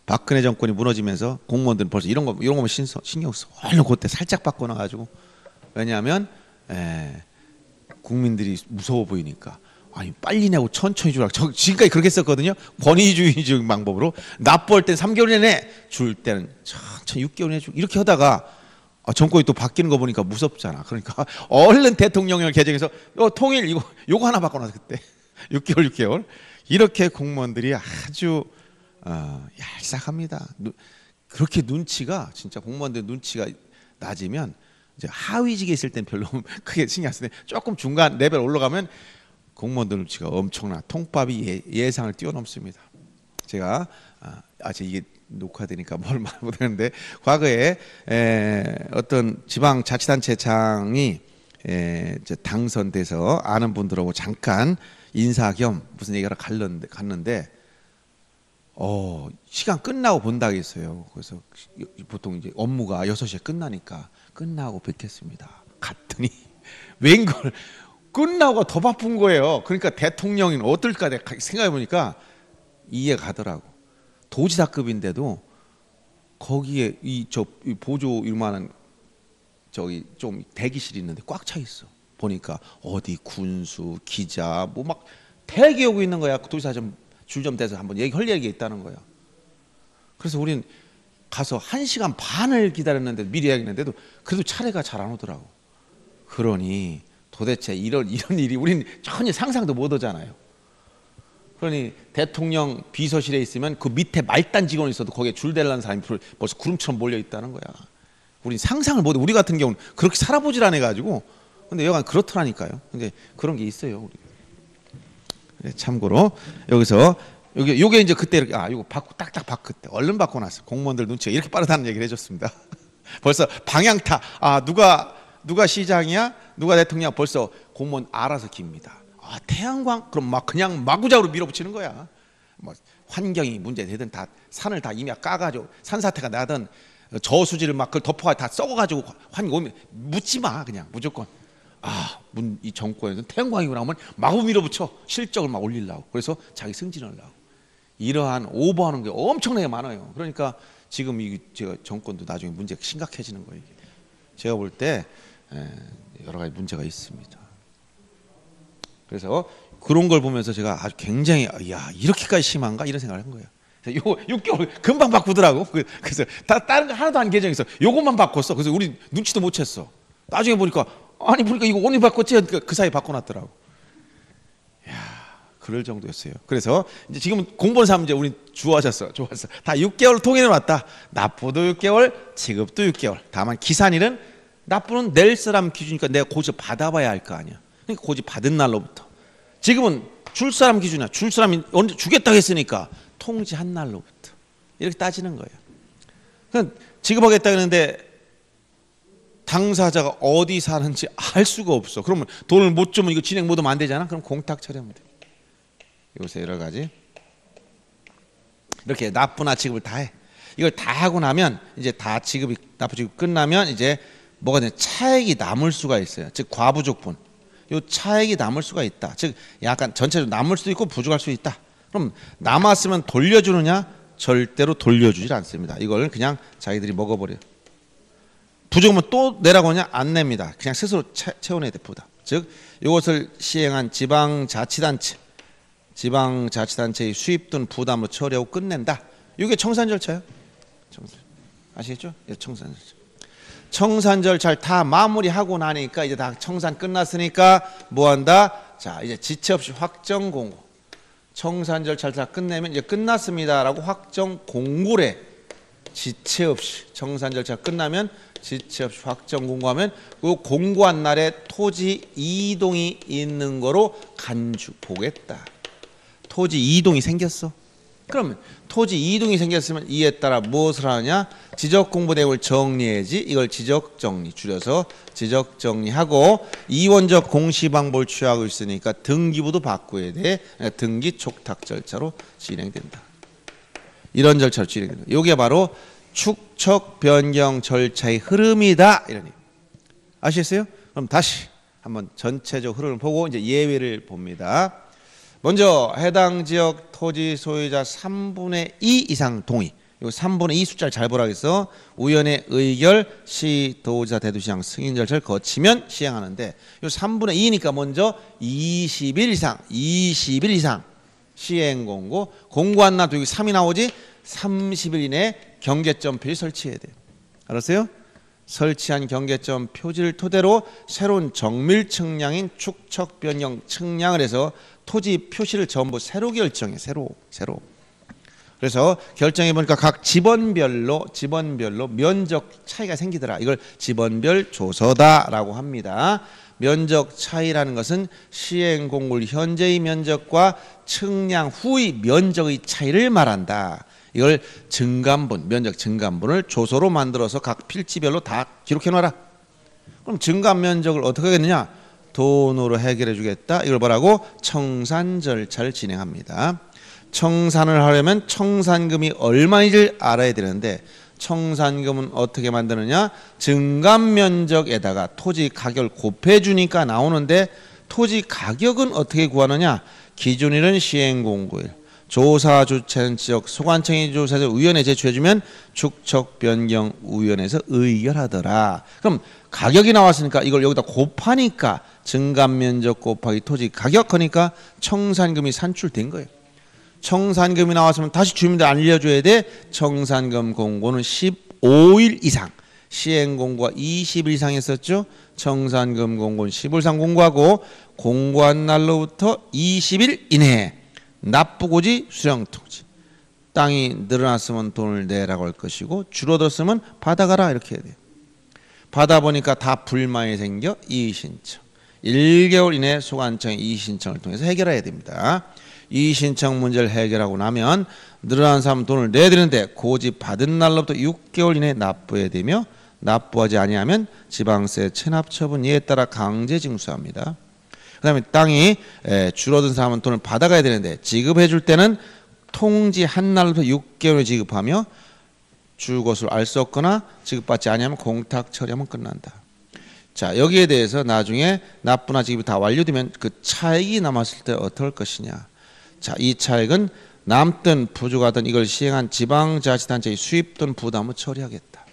박근혜 정권이 무너지면서 공무원들은 벌써 이런 거면 신경 써. 얼른 그때 살짝 바꿔놔가지고 왜냐하면 국민들이 무서워 보이니까 아니 빨리 내고 천천히 주라. 지금까지 그렇게 했었거든요. 권위주의적인 방법으로 납부할 땐 3개월 이내 줄 때는 천천히 6개월 이내 주고 이렇게 하다가 정권이 또 바뀌는 거 보니까 무섭잖아. 그러니까 얼른 대통령령을 개정해서 통일 요거 하나 바꿔놔서 그때 6개월 이렇게 공무원들이 아주 얄싹합니다. 그렇게 눈치가 진짜 공무원들 눈치가 낮으면 이제 하위직에 있을 땐 별로 크게 신경 안 쓰는데 조금 중간 레벨 올라가면 공무원들 눈치가 엄청나 통밥이 예상을 뛰어넘습니다. 제가 이게 녹화되니까 뭘 말 못하는데 과거에 어떤 지방자치단체장이 당선돼서 아는 분들하고 잠깐 인사 겸 무슨 얘기하러 갔는데 시간 끝나고 본다고 했어요. 그래서 보통 이제 업무가 6시에 끝나니까 끝나고 뵙겠습니다. 갔더니 웬걸 끝나고 더 바쁜 거예요. 그러니까 대통령이 어떨까 생각해 보니까 이해가 가더라고. 도지사급인데도 거기에 이 보조 이만한 좀 대기실이 있는데 꽉 차 있어. 보니까 어디 군수, 기자 뭐 막 대기 오고 있는 거야. 도지사 줄 좀 대서 한번 할 얘기가 있다는 거야. 그래서 우린 가서 1시간 반을 기다렸는데 미리 얘기했는데도 그래도 차례가 잘 안 오더라고. 그러니 도대체 이런 일이 우린 전혀 상상도 못 하잖아요. 그러니 대통령 비서실에 있으면 그 밑에 말단 직원이 있어도 거기에 줄 대려는 사람이 벌써 구름처럼 몰려 있다는 거야. 우리 상상을 못해. 우리 같은 경우는 그렇게 살아보질 않아가지고. 근데 여간 그렇더라니까요. 근데 그런 게 있어요. 우리. 네, 참고로 여기서 요게 이제 그때 이렇게 요거 바꾸 딱딱 바꿨대. 얼른 바꿔놨어. 공무원들 눈치가 이렇게 빠르다는 얘기를 해줬습니다. 벌써 방향타. 누가 시장이야? 누가 대통령이야? 벌써 공무원 알아서 깁니다. 태양광? 그럼 막 그냥 마구잡이로 밀어붙이는 거야. 뭐 환경이 문제되든 다 산을 다 이미 까가지고 산사태가 나든 저수지를 막 그걸 덮어가 다 썩어가지고 환경 오면 묻지 마. 그냥 무조건 이 정권에서 태양광이구나 하면 마구 밀어붙여. 실적을 막 올리려고. 그래서 자기 승진을 하려고. 이러한 오버하는 게 엄청나게 많아요. 그러니까 지금 이 제가 정권도 나중에 문제가 심각해지는 거예요. 제가 볼 때 여러 가지 문제가 있습니다. 그래서 그런 걸 보면서 제가 아주 굉장히 이렇게까지 심한가 이런 생각을 한 거예요. 요 6개월 금방 바꾸더라고. 그래서 다른 거 하나도 안 개정해서 요것만 바꿨어. 그래서 우리 눈치도 못 챘어. 나중에 보니까 이거 오늘 바꿨지. 그 사이 바꿔놨더라고. 그럴 정도였어요. 그래서 이제 지금 공무원 사람 이제 우리 좋았어. 다 6개월 통일해 놨다. 납부도 6개월, 지급도 6개월. 다만 기산일은 납부는 낼 사람 기준이니까 내가 고지 받아봐야 할 거 아니야. 그러니까 고지 받은 날로부터. 지금은 줄 사람 기준이야. 줄 사람이 언제 주겠다고 했으니까 통지한 날로부터 이렇게 따지는 거예요. 그러니까 지급하겠다 했는데 당사자가 어디 사는지 알 수가 없어. 그러면 돈을 못 주면 이거 진행 못하면 안 되잖아. 그럼 공탁 처리하면 돼. 요새 여러 가지 이렇게 납부나 지급을 다 해. 이걸 다 하고 나면 이제 다 납부 지급 끝나면 이제 뭐가 되냐, 차액이 남을 수가 있어요. 즉 과부족분. 요 차액이 남을 수가 있다. 즉 약간 전체적으로 남을 수도 있고 부족할 수 있다. 그럼 남았으면 돌려주느냐? 절대로 돌려주질 않습니다. 이걸 그냥 자기들이 먹어버려요. 부족하면 또 내라고 하냐? 안 냅니다. 그냥 스스로 채워내야 돼. 부담. 즉 이것을 시행한 지방자치단체의 수입 등 부담으로 처리하고 끝낸다. 이게 청산 절차예요. 아시겠죠? 청산 절차. 청산 절차를 다 마무리하고 나니까 이제 다 청산 끝났으니까 뭐 한다? 자, 이제 지체 없이 확정 공고. 청산 절차를 다 끝내면 이제 끝났습니다라고 확정 공고를 해. 지체 없이 청산 절차 끝나면 지체 없이 확정 공고하면 그 공고한 날에 토지 이동이 있는 거로 간주 보겠다. 토지 이동이 생겼어. 그러면 토지 이동이 생겼으면 이에 따라 무엇을 하느냐? 지적 공부 내용을 정리해야지. 이걸 지적 정리 줄여서 지적 정리하고 이원적 공시 방법을 취하고 있으니까 등기부도 바꿔야 돼. 등기 촉탁 절차로 진행된다. 이런 절차로 진행된다. 이게 바로 축척 변경 절차의 흐름이다. 이런 얘기. 아시겠어요? 그럼 다시 한번 전체적 흐름을 보고 이제 예외를 봅니다. 먼저 해당 지역 토지 소유자 3분의 2 이상 동의. 요 3분의 2 숫자를 잘 보라겠어. 우연의 의결 시도지사 대도시장 승인 절차를 거치면 시행하는데 요 3분의 2니까 먼저 20일 이상 시행 공고. 공고한 날도 여기 3이 나오지. 30일 이내에 경계점 표지 설치해야 돼요. 알았어요? 설치한 경계점 표지를 토대로 새로운 정밀 측량인 축척 변경 측량을 해서 토지 표시를 전부 새로 결정해. 새로. 그래서 결정해 보니까 각 지번별로 면적 차이가 생기더라. 이걸 지번별 조서다라고 합니다. 면적 차이라는 것은 시행 공고일 현재의 면적과 측량 후의 면적의 차이를 말한다. 이걸 증감분, 면적 증감분을 조서로 만들어서 각 필지별로 다 기록해 놔라. 그럼 증감 면적을 어떻게 하겠느냐? 돈으로 해결해 주겠다. 이걸 뭐라고? 청산 절차를 진행합니다. 청산을 하려면 청산금이 얼마인지를 알아야 되는데 청산금은 어떻게 만드느냐? 증감 면적에다가 토지 가격을 곱해 주니까 나오는데 토지 가격은 어떻게 구하느냐? 기준일은 시행 공고일. 조사 주체는 지역 소관청이 조사해서 의원에 제출해주면 축척 변경 위원회에서 의결하더라. 그럼 가격이 나왔으니까 이걸 여기다 곱하니까 증감 면적 곱하기 토지 가격 하니까 청산금이 산출된 거예요. 청산금이 나왔으면 다시 주민들 알려줘야 돼. 청산금 공고는 15일 이상. 시행 공고가 20일 이상 했었죠. 청산금 공고는 15일 이상 공고하고 공고한 날로부터 20일 이내에 납부고지 수령통지. 땅이 늘어났으면 돈을 내라고 할 것이고 줄어들었으면 받아가라 이렇게 해야 돼요. 받아보니까 다 불만이 생겨 이의신청. 1개월 이내 소관청의 이의신청을 통해서 해결해야 됩니다. 이의신청 문제를 해결하고 나면 늘어난 사람 돈을 내야 되는데 고지 받은 날로부터 6개월 이내에 납부해야 되며 납부하지 아니하면 지방세 체납 처분 이에 따라 강제 징수합니다. 그 다음에 땅이 줄어든 사람은 돈을 받아가야 되는데 지급해 줄 때는 통지한 날부터 6개월을 지급하며 줄 것을 알 수 없거나 지급받지 아니하면 공탁 처리하면 끝난다. 자, 여기에 대해서 나중에 납부나 지급이 다 완료되면 그 차익이 남았을 때 어떻게 할 것이냐. 자, 이 차익은 남든 부족하든 이걸 시행한 지방자치단체의 수입 또는 부담을 처리하겠다.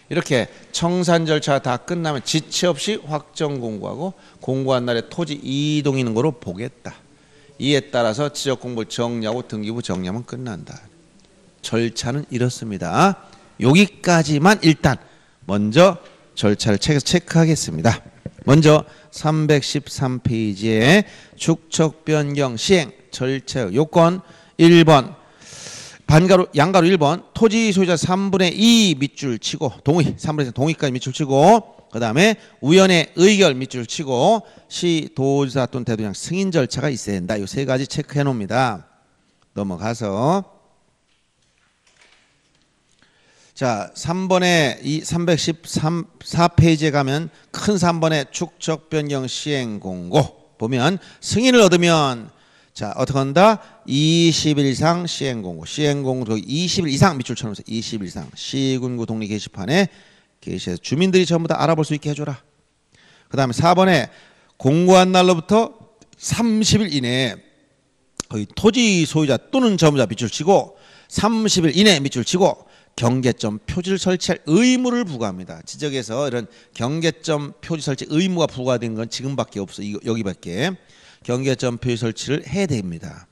이렇게 청산 절차가 다 끝나면 지체 없이 확정 공고하고 공고한 날에 토지 이동이는 거로 보겠다. 이에 따라서 지적공부를 정리하고 등기부 정리하면 끝난다. 절차는 이렇습니다. 여기까지만 일단 먼저 절차를 체크하겠습니다. 먼저 313페이지에 축척 변경 시행 절차 요건 1번 양가로 1번 토지 소유자 3분의 2 밑줄 치고 동의 3분의 2 동의까지 밑줄 치고 그 다음에 우연의 의결 밑줄 치고 시 도지사 또는 대도장 승인 절차가 있어야 된다. 이 세 가지 체크해 놓습니다. 넘어가서 자 3번에 이 314페이지에 가면 큰 3번에 축척 변경 시행 공고 보면 승인을 얻으면 자 어떻게 한다? 20일 이상 시행 공고 20일 이상 밑줄 쳐놓으세요. 20일 이상 시군구 독립 게시판에 게시해서 주민들이 전부 다 알아볼 수 있게 해줘라. 그 다음에 4번에 공고한 날로부터 30일 이내에 거의 토지 소유자 또는 점유자 밑줄 치고 30일 이내에 밑줄 치고 경계점 표지를 설치할 의무를 부과합니다. 지적에서 이런 경계점 표지 설치 의무가 부과된 건 지금밖에 없어. 여기밖에. 경계점 표지 설치를 해야 됩니다.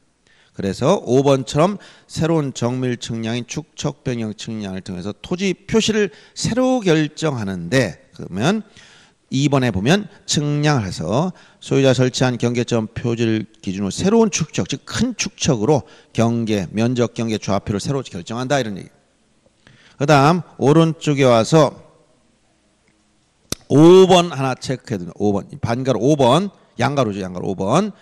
그래서 5번처럼 새로운 정밀 측량인 축척 변경 측량을 통해서 토지 표시를 새로 결정하는데 그러면 2번에 보면 측량을 해서 소유자 설치한 경계점 표지를 기준으로 새로운 축척 즉 큰 축척으로 경계 면적 경계 좌표를 새로 결정한다 이런 얘기. 그 다음 오른쪽에 와서 5번 하나 체크해도 5번 반가로 5번 양가로죠. 양가로 5번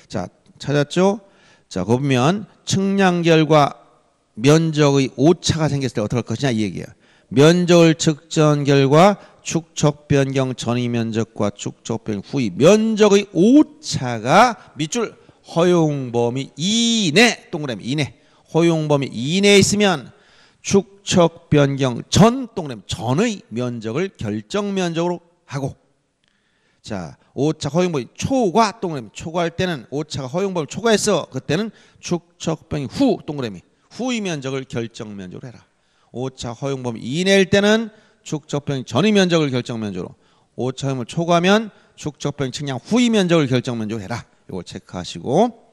자 찾았죠? 자 보면 측량 결과 면적의 오차가 생겼을 때 어떻게 할 것이냐 이 얘기예요. 면적을 측정 결과 축척 변경 전이 면적과 축척 변경 후의 면적의 오차가 밑줄 허용 범위 이내 동그라미 이내 허용 범위 이내에 있으면 축척 변경 전 동그라미 전의 면적을 결정 면적으로 하고 자 오차 허용 범위 초과 동그라미 초과할 때는 오차가 허용 범위 초과했어 그때는 축척 변경 후 동그라미 후의 면적을 결정 면적으로 해라. 오차 허용 범위 이내일 때는 축척 변경 전의 면적을 결정 면적으로 오차 허용을 초과하면 축척 변경 측량 후의 면적을 결정 면적으로 해라. 이걸 체크하시고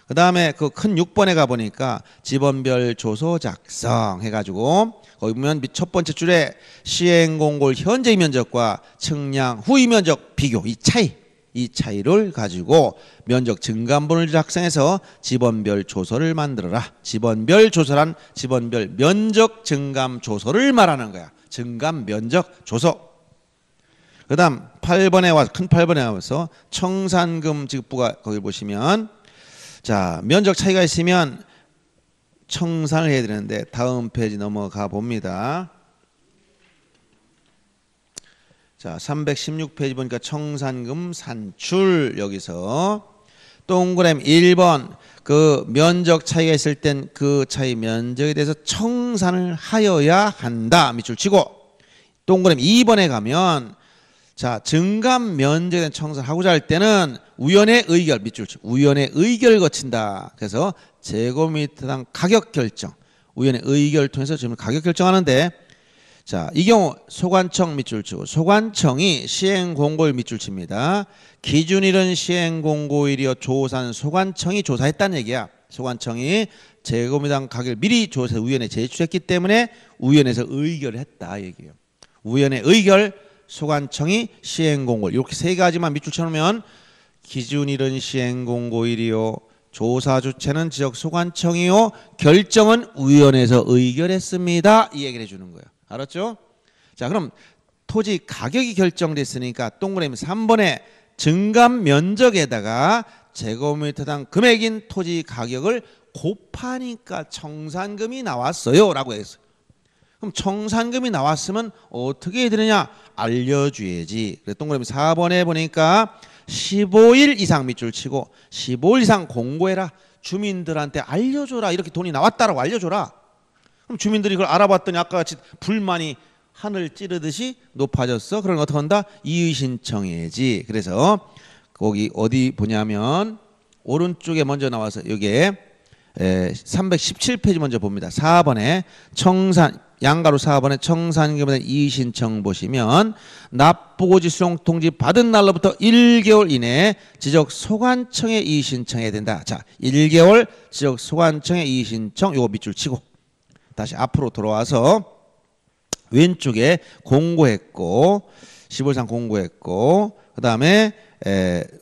그 다음에 그 큰 6번에 가보니까 지번별 조서 작성 해가지고 거기 보면 첫 번째 줄에 시행공고 현재의 면적과 측량 후의 면적 비교 이 차이를 가지고 면적 증감본을 작성해서 지번별 조서를 만들어라. 지번별 조서란 지번별 면적 증감 조서를 말하는 거야. 증감 면적 조서. 그 다음 8번에 와서 큰 8번에 와서 청산금 지급부가 거기 보시면 자 면적 차이가 있으면 청산을 해야 되는데 다음 페이지 넘어가 봅니다. 자 316페이지 보니까 청산금 산출 여기서 동그라미 1번 그 면적 차이가 있을 땐 그 차이 면적에 대해서 청산을 하여야 한다 밑줄 치고 동그라미 2번에 가면 자 증감 면적에 대한 청산을 하고자 할 때는 우연의 의결 밑줄 치고 우연의 의결을 거친다. 그래서 제곱미터당 가격 결정 우연의 의결을 통해서 지금 가격 결정하는데 자 이 경우 소관청 밑줄 치고 소관청이 시행공고일 밑줄 칩니다. 기준일은 시행공고일이요 조사는 소관청이 조사했다는 얘기야. 소관청이 제곱미터당 가격을 미리 조사해서 우연에 제출했기 때문에 우연에서 의결을 했다 얘기예요. 우연의 의결 소관청이 시행공고일 이렇게 세 가지만 밑줄 쳐놓으면 기준일은 시행공고일이요 조사 주체는 지역 소관청이요 결정은 위원회에서 의결했습니다 이 얘기를 해주는 거예요. 알았죠? 자 그럼 토지 가격이 결정됐으니까 동그라미 3번에 증감 면적에다가 제곱미터당 금액인 토지 가격을 곱하니까 청산금이 나왔어요 라고 했어요. 그럼 청산금이 나왔으면 어떻게 해야 되느냐? 알려줘야지. 그래서 동그라미 4번에 보니까 15일 이상 밑줄 치고 15일 이상 공고해라. 주민들한테 알려줘라. 이렇게 돈이 나왔다라고 알려줘라. 그럼 주민들이 그걸 알아봤더니 아까 같이 불만이 하늘 찌르듯이 높아졌어. 그럼 어떻게 한다? 이의 신청해야지. 그래서 거기 어디 보냐면 오른쪽에 먼저 나와서 여기에 317페이지 먼저 봅니다. 4번에 양가로 4번에 청산금에 대한 이의 신청 보시면 납부고지 수용통지 받은 날로부터 1개월 이내에 지적소관청에 이의 신청해야 된다. 자, 1개월 지적소관청에 이의 신청 요거 밑줄 치고 다시 앞으로 돌아와서 왼쪽에 공고했고 15일상 공고했고 그 다음에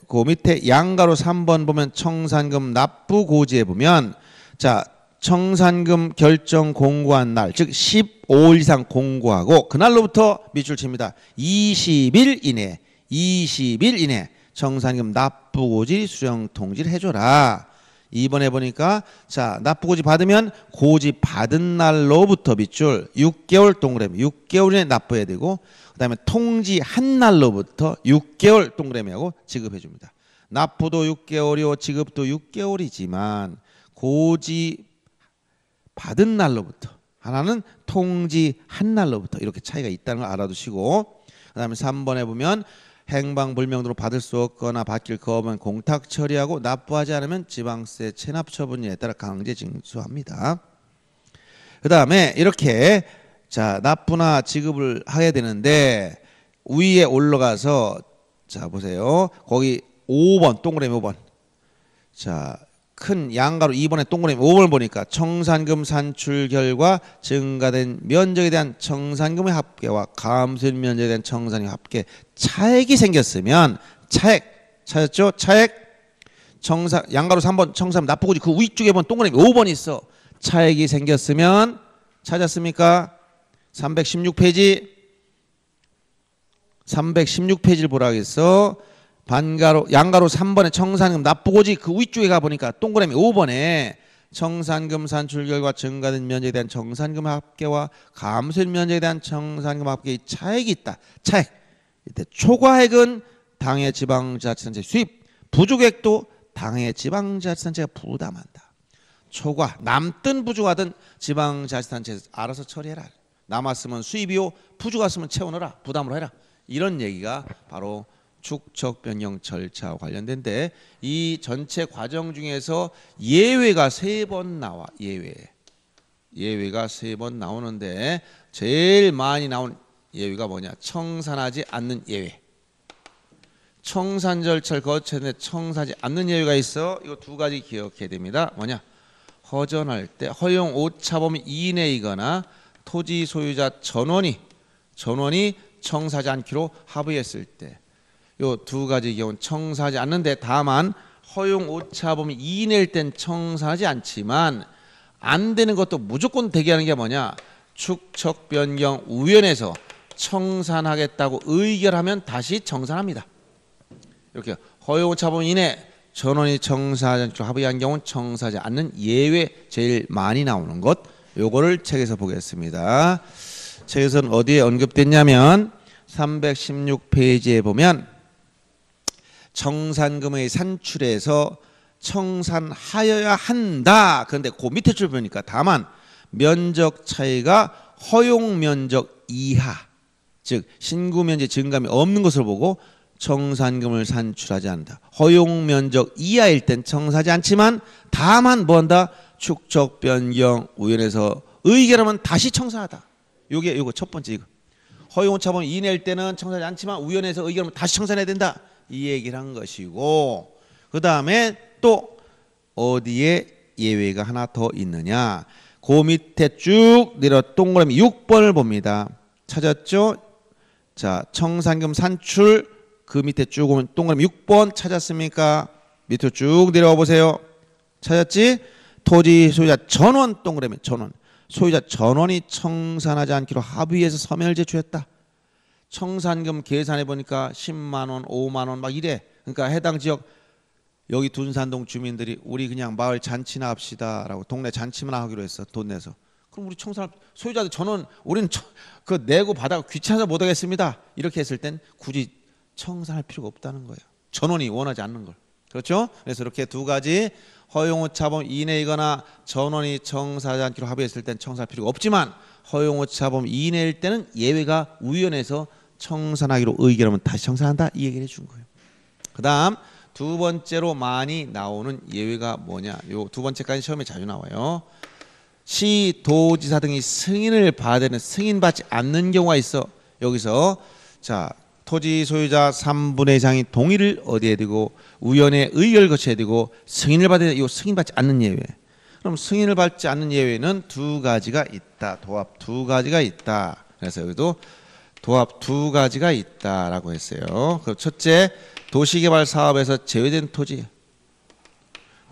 그 밑에 양가로 3번 보면 청산금 납부고지에 보면 자 청산금 결정 공고한 날 즉 15일 이상 공고하고 그날로부터 밑줄 칩니다. 20일 이내 청산금 납부고지 수령 통지를 해줘라. 2번에 보니까 자 납부고지 받으면 고지 받은 날로부터 밑줄 6개월 동그라미 6개월 이내 납부해야 되고 그 다음에 통지한 날로부터 6개월 동그라미하고 지급해 줍니다. 납부도 6개월이고 지급도 6개월이지만 고지 받은 날로부터 하나는 통지한 날로부터 이렇게 차이가 있다는 걸 알아두시고 그 다음에 3번에 보면 행방불명으로 받을 수 없거나 받길 거부하면 공탁 처리하고 납부하지 않으면 지방세 체납 처분에 따라 강제 징수합니다. 그 다음에 이렇게 자 납부나 지급을 하게 되는데 위에 올라가서 자 보세요. 거기 5번 동그라미 5번 자 큰 양가로 2번에 동그라미 5번을 보니까 청산금 산출 결과 증가된 면적에 대한 청산금의 합계와 감소된 면적에 대한 청산금의 합계 차액이 생겼으면 차액 찾았죠? 차액 양가로 3번 청산금 납부고지 그 위쪽에 보면 동그라미 5번 있어. 차액이 생겼으면 찾았습니까? 316페이지 316페이지를 보라 하겠어. 양가로 3번에 청산금 납부고지 그 위쪽에 가보니까 동그라미 5번에 청산금 산출 결과 증가된 면적에 대한 청산금 합계와 감소된 면적에 대한 청산금 합계의 차액이 있다. 차액. 이때 초과액은 당해 지방자치단체 수입, 부족액도 당해 지방자치단체가 부담한다. 초과, 남든 부족하든 지방자치단체에서 알아서 처리해라. 남았으면 수입이요, 부족했으면 채워넣어라. 부담으로 해라. 이런 얘기가 바로 축척 변경 절차와 관련된데 이 전체 과정 중에서 예외가 3번 나와. 예외가 3번 나오는데 제일 많이 나온 예외가 뭐냐? 청산하지 않는 예외. 청산 절차를 거쳤는데 청산하지 않는 예외가 있어. 이거 2가지 기억해야 됩니다. 뭐냐? 허전할 때 허용 오차범위 이내이거나 토지 소유자 전원이 청사하지 않기로 합의했을 때 요 2가지 경우는 청사하지 않는데 다만 허용 오차범위 이내일 땐 청사하지 않지만 안 되는 것도 무조건 되게 하는 게 뭐냐? 축척 변경 위원회에서 청산하겠다고 의결하면 다시 청산합니다. 이렇게 허용 오차범위 이내 전원이 청사하지 않기로 합의한 경우는 청사하지 않는 예외 제일 많이 나오는 것 요거를 책에서 보겠습니다. 책에서는 어디에 언급됐냐면 316페이지에 보면 청산금의 산출에서 청산하여야 한다. 그런데 그 밑에 줄 보니까 다만 면적 차이가 허용 면적 이하 즉 신구 면적 증감이 없는 것을 보고 청산금을 산출하지 않는다. 허용 면적 이하일 땐 청사하지 않지만 다만 뭐한다? 축척 변경 위원회에서 의결하면 다시 청산하다. 요거 첫 번째 이거. 허용 오차범위 이내일 때는 청산하지 않지만 위원회에서 의결하면 다시 청산해야 된다. 이 얘기를 한 것이고 그 다음에 또 어디에 예외가 하나 더 있느냐. 그 밑에 쭉 내려 동그라미 6번을 봅니다. 찾았죠? 자 청산금 산출 그 밑에 쭉 오면 동그라미 6번 찾았습니까? 밑으로 쭉 내려와 보세요. 찾았지? 토지 소유자 전원 동그라미 전원 소유자 전원이 청산하지 않기로 합의해서 서면을 제출했다. 청산금 계산해 보니까 10만 원, 5만 원 막 이래. 그러니까 해당 지역 여기 둔산동 주민들이 우리 그냥 마을 잔치나 합시다라고 동네 잔치만 하기로 했어. 돈 내서. 그럼 우리 청산 소유자들 전원 우리는 그 내고 받아 귀찮아서 못 하겠습니다. 이렇게 했을 땐 굳이 청산할 필요가 없다는 거예요. 전원이 원하지 않는 걸. 그렇죠? 그래서 이렇게 두 가지 허용후 차범 이내이거나 전원이 청사하지 않기로 합의했을 땐 청사할 필요가 없지만 허용후 차범 이내일 때는 예외가 우연해서 청산하기로 의결하면 다시 청산한다 이 얘기를 해준 거예요. 그 다음 두 번째로 많이 나오는 예외가 뭐냐. 요 두 번째까지 시험에 자주 나와요. 시, 도지사 등이 승인을 받아야 되는 승인받지 않는 경우가 있어. 여기서 자 토지 소유자 3분의 2상이 동의를 어디에 두고 위원회 의결을 거쳐야 되고 승인을 받아야 돼. 이 승인받지 않는 예외. 그럼 승인을 받지 않는 예외는 두 가지가 있다. 도합 두 가지가 있다. 그래서 여기도 도합 두 가지가 있다라고 했어요. 그 첫째, 도시개발 사업에서 제외된 토지.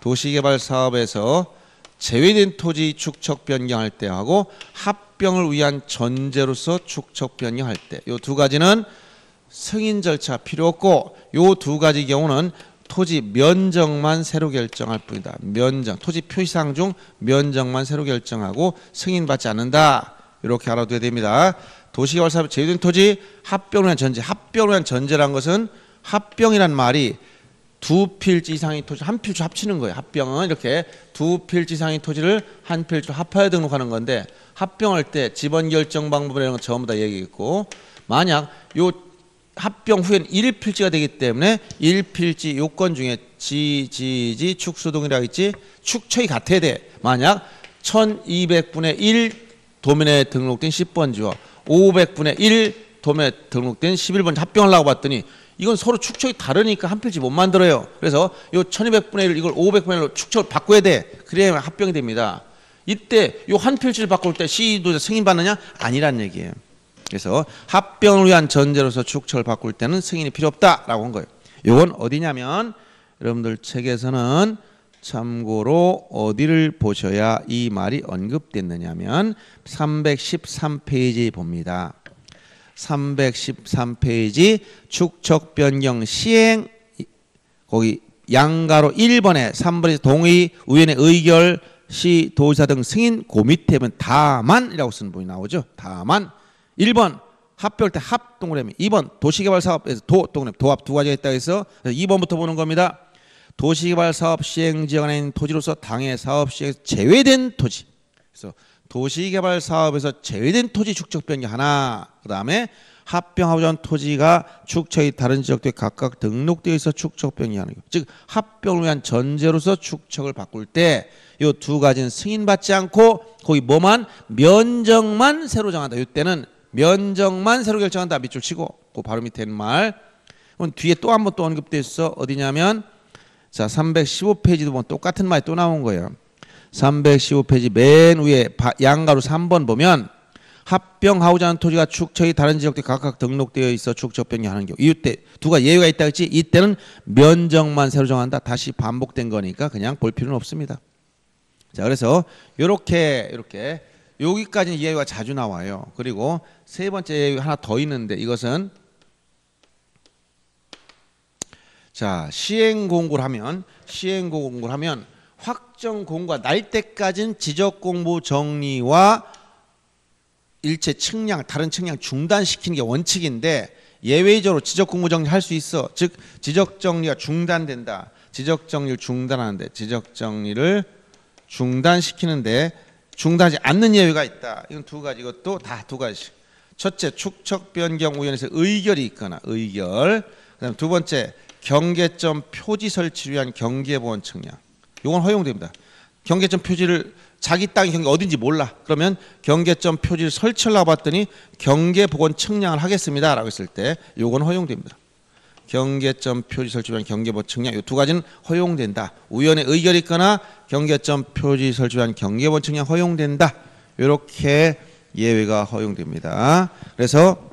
도시개발 사업에서 제외된 토지 축척 변경할 때 하고 합병을 위한 전제로서 축척 변경할 때. 이 두 가지는 승인 절차 필요 없고 요 두 가지 경우는 토지 면적만 새로 결정할 뿐이다. 면적, 토지 표시사항 중 면적만 새로 결정하고 승인받지 않는다. 이렇게 알아둬야 됩니다. 도시개발 사업에 제외된 토지 합병을 위한 전제. 합병을 위한 전제란 것은 합병이란 말이 두 필지 이상의 토지 한 필지 합치는 거예요. 합병은 이렇게 두 필지 이상의 토지를 한 필지로 합하여 등록하는 건데 합병할 때 지번 결정 방법이라는 건 전부 다 얘기했고 만약 요 합병 후에는 1필지가 되기 때문에 1필지 요건 중에 지지 축수동이라고 있지 축척이 같아야 돼. 만약 1200분의 1 도면에 등록된 10번지와 500분의 1 도면에 등록된 11번지 합병하려고 봤더니 이건 서로 축척이 다르니까 한 필지 못 만들어요. 그래서 요 1200분의 1 이걸 500분의 1로 축척을 바꿔야 돼. 그래야 합병이 됩니다. 이때 요 한 필지를 바꿀 때 시도자 승인받느냐? 아니란 얘기예요. 그래서 합병을 위한 전제로서 축척을 바꿀 때는 승인이 필요 없다라고 한 거예요. 이건 어디냐면 여러분들 책에서는 참고로 어디를 보셔야 이 말이 언급됐느냐면 313페이지 봅니다. 313페이지 축척 변경 시행 거기 양가로 1번에 3번에서 동의 위원회 의결 시 도지사 등 승인 그 밑에 보면 다만이라고 쓰는 부분이 나오죠. 다만 1번 합병할 때 합 동그라미 2번 도시개발 사업에서 도 동그라미 도합 두 가지가 있다고 해서 2번부터 보는 겁니다. 도시개발 사업 시행 지역 안에 있는 토지로서 당해 사업 시행에서 제외된 토지. 그래서 도시개발 사업에서 제외된 토지 축척 변경 하나. 그 다음에 합병하고자 하는 토지가 축척이 다른 지역도에 각각 등록되어 있어 축척 변경하는 것. 즉 합병을 위한 전제로서 축척을 바꿀 때 이 두 가지는 승인받지 않고 거기 뭐만 면적만 새로 정한다. 이때는 면적만 새로 결정한다. 밑줄 치고 그 바로 밑에 있는 말. 그럼 뒤에 또 한 번 또 언급돼 있어. 어디냐면 자 315페이지도 보면 똑같은 말이 또 나온 거예요. 315페이지 맨 위에 양가로 3번 보면 합병하고자 하는 토지가 축척이 다른 지역에 각각 등록되어 있어 축척 변경하는 경우 이때 두 가지 예외가 있다 했지. 이때는 면적만 새로 정한다. 다시 반복된 거니까 그냥 볼 필요는 없습니다. 자 그래서 이렇게 여기까지는 예외가 자주 나와요. 그리고 세 번째 예외 하나 더 있는데 이것은 자 시행 공고를 하면 확정 공고가 날 때까지는 지적 공부 정리와 일체 측량 다른 측량 중단시키는 게 원칙인데 예외적으로 지적 공부 정리 할 수 있어. 즉 지적 정리가 중단된다. 지적 정리를 중단하는데 지적 정리를 중단시키는데 중단하지 않는 예외가 있다. 이건 두 가지. 이것도 다 두 가지. 첫째 축척 변경 위원회에서 의결이 있거나 의결. 그다음 두 번째 경계점 표지 설치를 위한 경계보원 측량. 이건 허용됩니다. 경계점 표지를 자기 땅이 경계 어딘지 몰라. 그러면 경계점 표지를 설치하려고 봤더니 경계보원 측량을 하겠습니다. 라고 했을 때 이건 허용됩니다. 경계점 표지 설치를 위한 경계보원 측량. 이 두 가지는 허용된다. 위원회 의결이 있거나 경계점 표지 설치를 위한 경계보원 측량 허용된다. 이렇게 예외가 허용됩니다. 그래서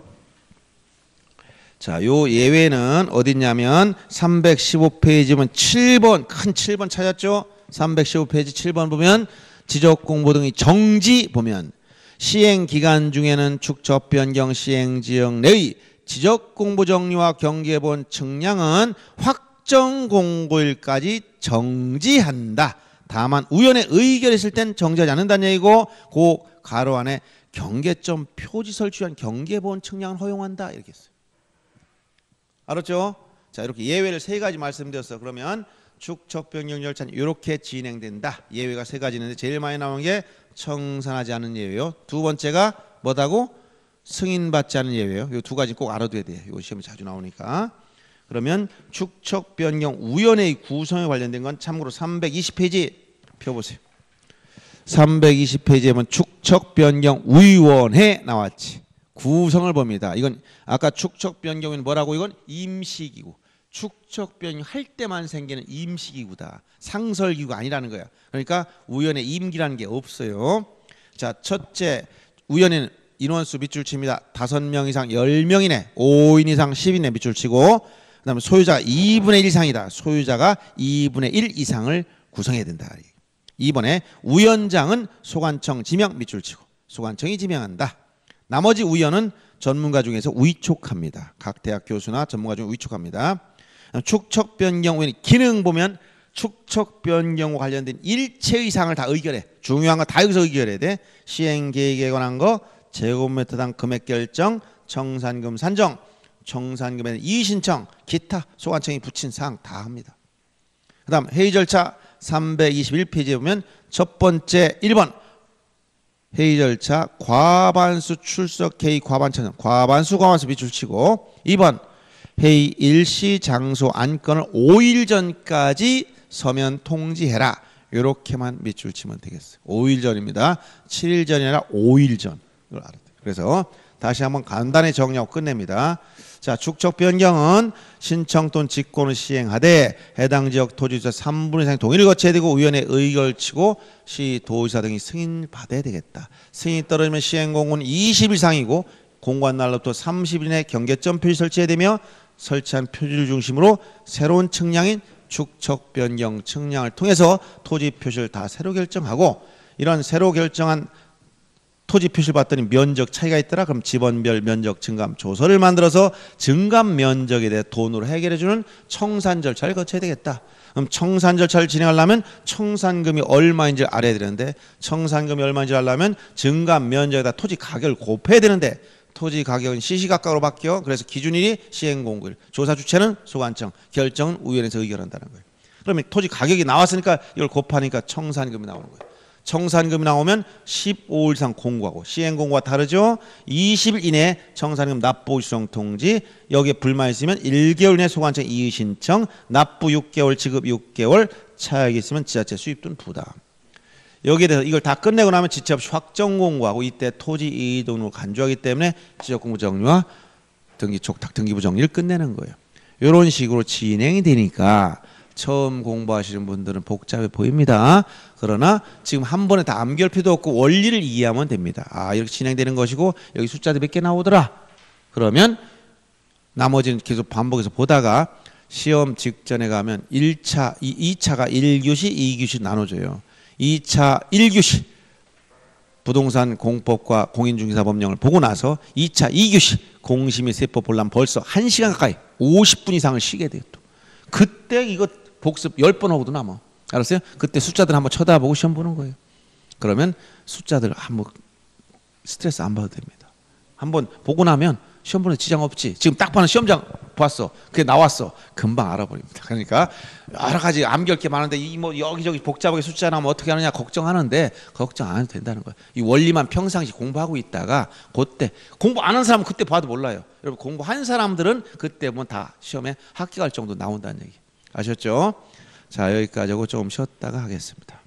자, 요 예외는 어딨냐면 315페이지면 7번 큰 7번 찾았죠? 315페이지 7번 보면 지적 공부 등의 정지 보면 시행 기간 중에는 축척 변경 시행 지역 내의 지적 공부 정리와 경계본 측량은 확정 공고일까지 정지한다. 다만 우연에 의결했을 땐 정지하지 않는다는 얘기고, 그 가로 안에 경계점 표지 설치한 경계본 측량을 허용한다 이렇게 했어요. 알았죠? 자, 이렇게 예외를 3가지 말씀드렸어. 그러면 축척 변경 절차는 이렇게 진행된다. 예외가 3가지 있는데 제일 많이 나온 게 청산하지 않은 예외요. 두 번째가 뭐다고? 승인받지 않은 예외요. 이 2가지 꼭 알아둬야 돼. 이 시험에 자주 나오니까. 그러면 축척 변경 위원회의 구성에 관련된 건 참고로 320페이지 펴보세요. 320페이지에 보면 축척 변경 위원회 나왔지. 구성을 봅니다. 이건 아까 축척 변경은 뭐라고? 이건 임시기구. 축척 변경할 때만 생기는 임시기구다. 상설기구가 아니라는 거야. 그러니까 우연의 임기라는 게 없어요. 자, 첫째, 우연에는 인원수 밑줄 칩니다. 5명 이상 10명 이내, 5인 이상 10인 이내 밑줄 치고, 그 다음에 소유자가 2분의 1 이상이다. 소유자가 2분의 1 이상을 구성해야 된다. 2번에 우연장은 소관청 지명 밑줄 치고, 소관청이 지명한다. 나머지 우연은 전문가 중에서 위촉합니다. 각 대학 교수나 전문가 중에 위촉합니다. 축척 변경 우연 기능 보면 축척 변경과 관련된 일체 이상을 다 의결해. 중요한 거 다 여기서 의결해야 돼. 시행 계획에 관한 거, 제곱미터당 금액 결정, 청산금 산정, 청산금에 대한 이의 신청, 기타 소관청이 붙인 사항 다 합니다. 그 다음 회의 절차 321페이지에 보면 첫 번째 1번 회의 절차 과반수 출석 회의 과반찬 과반수 밑줄 치고, 2번 회의 일시 장소 안건을 5일 전까지 서면 통지해라. 이렇게만 밑줄 치면 되겠어요. 5일 전입니다. 7일 전이 아니라 5일 전. 이걸 알아야 돼요. 그래서 다시 한번 간단히 정리하고 끝냅니다. 자, 축척 변경은 신청 또는 직권을 시행하되 해당 지역 토지주자 3분의 2상의 동의를 거쳐야 되고 위원회 의결을 치고 시 도지사 등이 승인을 받아야 되겠다. 승인이 떨어지면 시행공고는 20일 이상이고 공고한 날로부터 30일 이내 경계점 표시 설치해야 되며 설치한 표지를 중심으로 새로운 측량인 축척 변경 측량을 통해서 토지 표시를 다 새로 결정하고, 이런 새로 결정한 토지 표시를 봤더니 면적 차이가 있더라. 그럼 지번별 면적 증감 조서를 만들어서 증감 면적에 대해 돈으로 해결해주는 청산 절차를 거쳐야 되겠다. 그럼 청산 절차를 진행하려면 청산금이 얼마인지 알아야 되는데, 청산금이 얼마인지 알려면 증감 면적에다 토지 가격을 곱해야 되는데, 토지 가격은 시시각각으로 바뀌어. 그래서 기준일이 시행공고일, 조사 주체는 소관청, 결정은 우연에서 의결한다는 거예요. 그러면 토지 가격이 나왔으니까 이걸 곱하니까 청산금이 나오는 거예요. 청산금이 나오면 15일 이상 공고하고, 시행공고와 다르죠. 20일 이내에 청산금 납부 수령 통지, 여기에 불만 있으면 1개월 이내 소관청 이의 신청, 납부 6개월 지급 6개월, 차액이 있으면 지자체 수입 또는 부담. 여기에 대해서 이걸 다 끝내고 나면 지체 없이 확정 공고하고, 이때 토지 이의돈으로 간주하기 때문에 지적공부 정리와 등기 촉탁 등기부 정리를 끝내는 거예요. 이런 식으로 진행이 되니까 처음 공부하시는 분들은 복잡해 보입니다. 그러나 지금 한 번에 다 암기할 필요도 없고 원리를 이해하면 됩니다. 아, 이렇게 진행되는 것이고 여기 숫자들 몇 개 나오더라. 그러면 나머지는 계속 반복해서 보다가 시험 직전에 가면 1차, 2차가 1교시, 2교시 나눠져요. 2차 1교시 부동산 공법과 공인중개사법령을 보고 나서 2차 2교시 공시및 세법 보려면 벌써 1시간 가까이 50분 이상을 쉬게 돼요. 또 그때 이거 복습 10번 하고도 남아. 알았어요? 그때 숫자들 한번 쳐다보고 시험 보는 거예요. 그러면 숫자들 한번 스트레스 안 받아도 됩니다. 한번 보고 나면 시험 보는 지장 없지. 지금 딱 봐는 시험장 봤어. 그게 나왔어. 금방 알아버립니다. 그러니까 여러 가지 암기할 게 많은데 이 뭐 여기저기 복잡하게 숫자 나오면 어떻게 하느냐 걱정하는데 걱정 안 해도 된다는 거예요. 이 원리만 평상시 공부하고 있다가 그때 공부 안 한 사람은 그때 봐도 몰라요. 여러분 공부한 사람들은 그때 보면 다 시험에 합격할 정도 나온다는 얘기. 아셨죠? 자, 여기까지 하고 조금 쉬었다가 하겠습니다.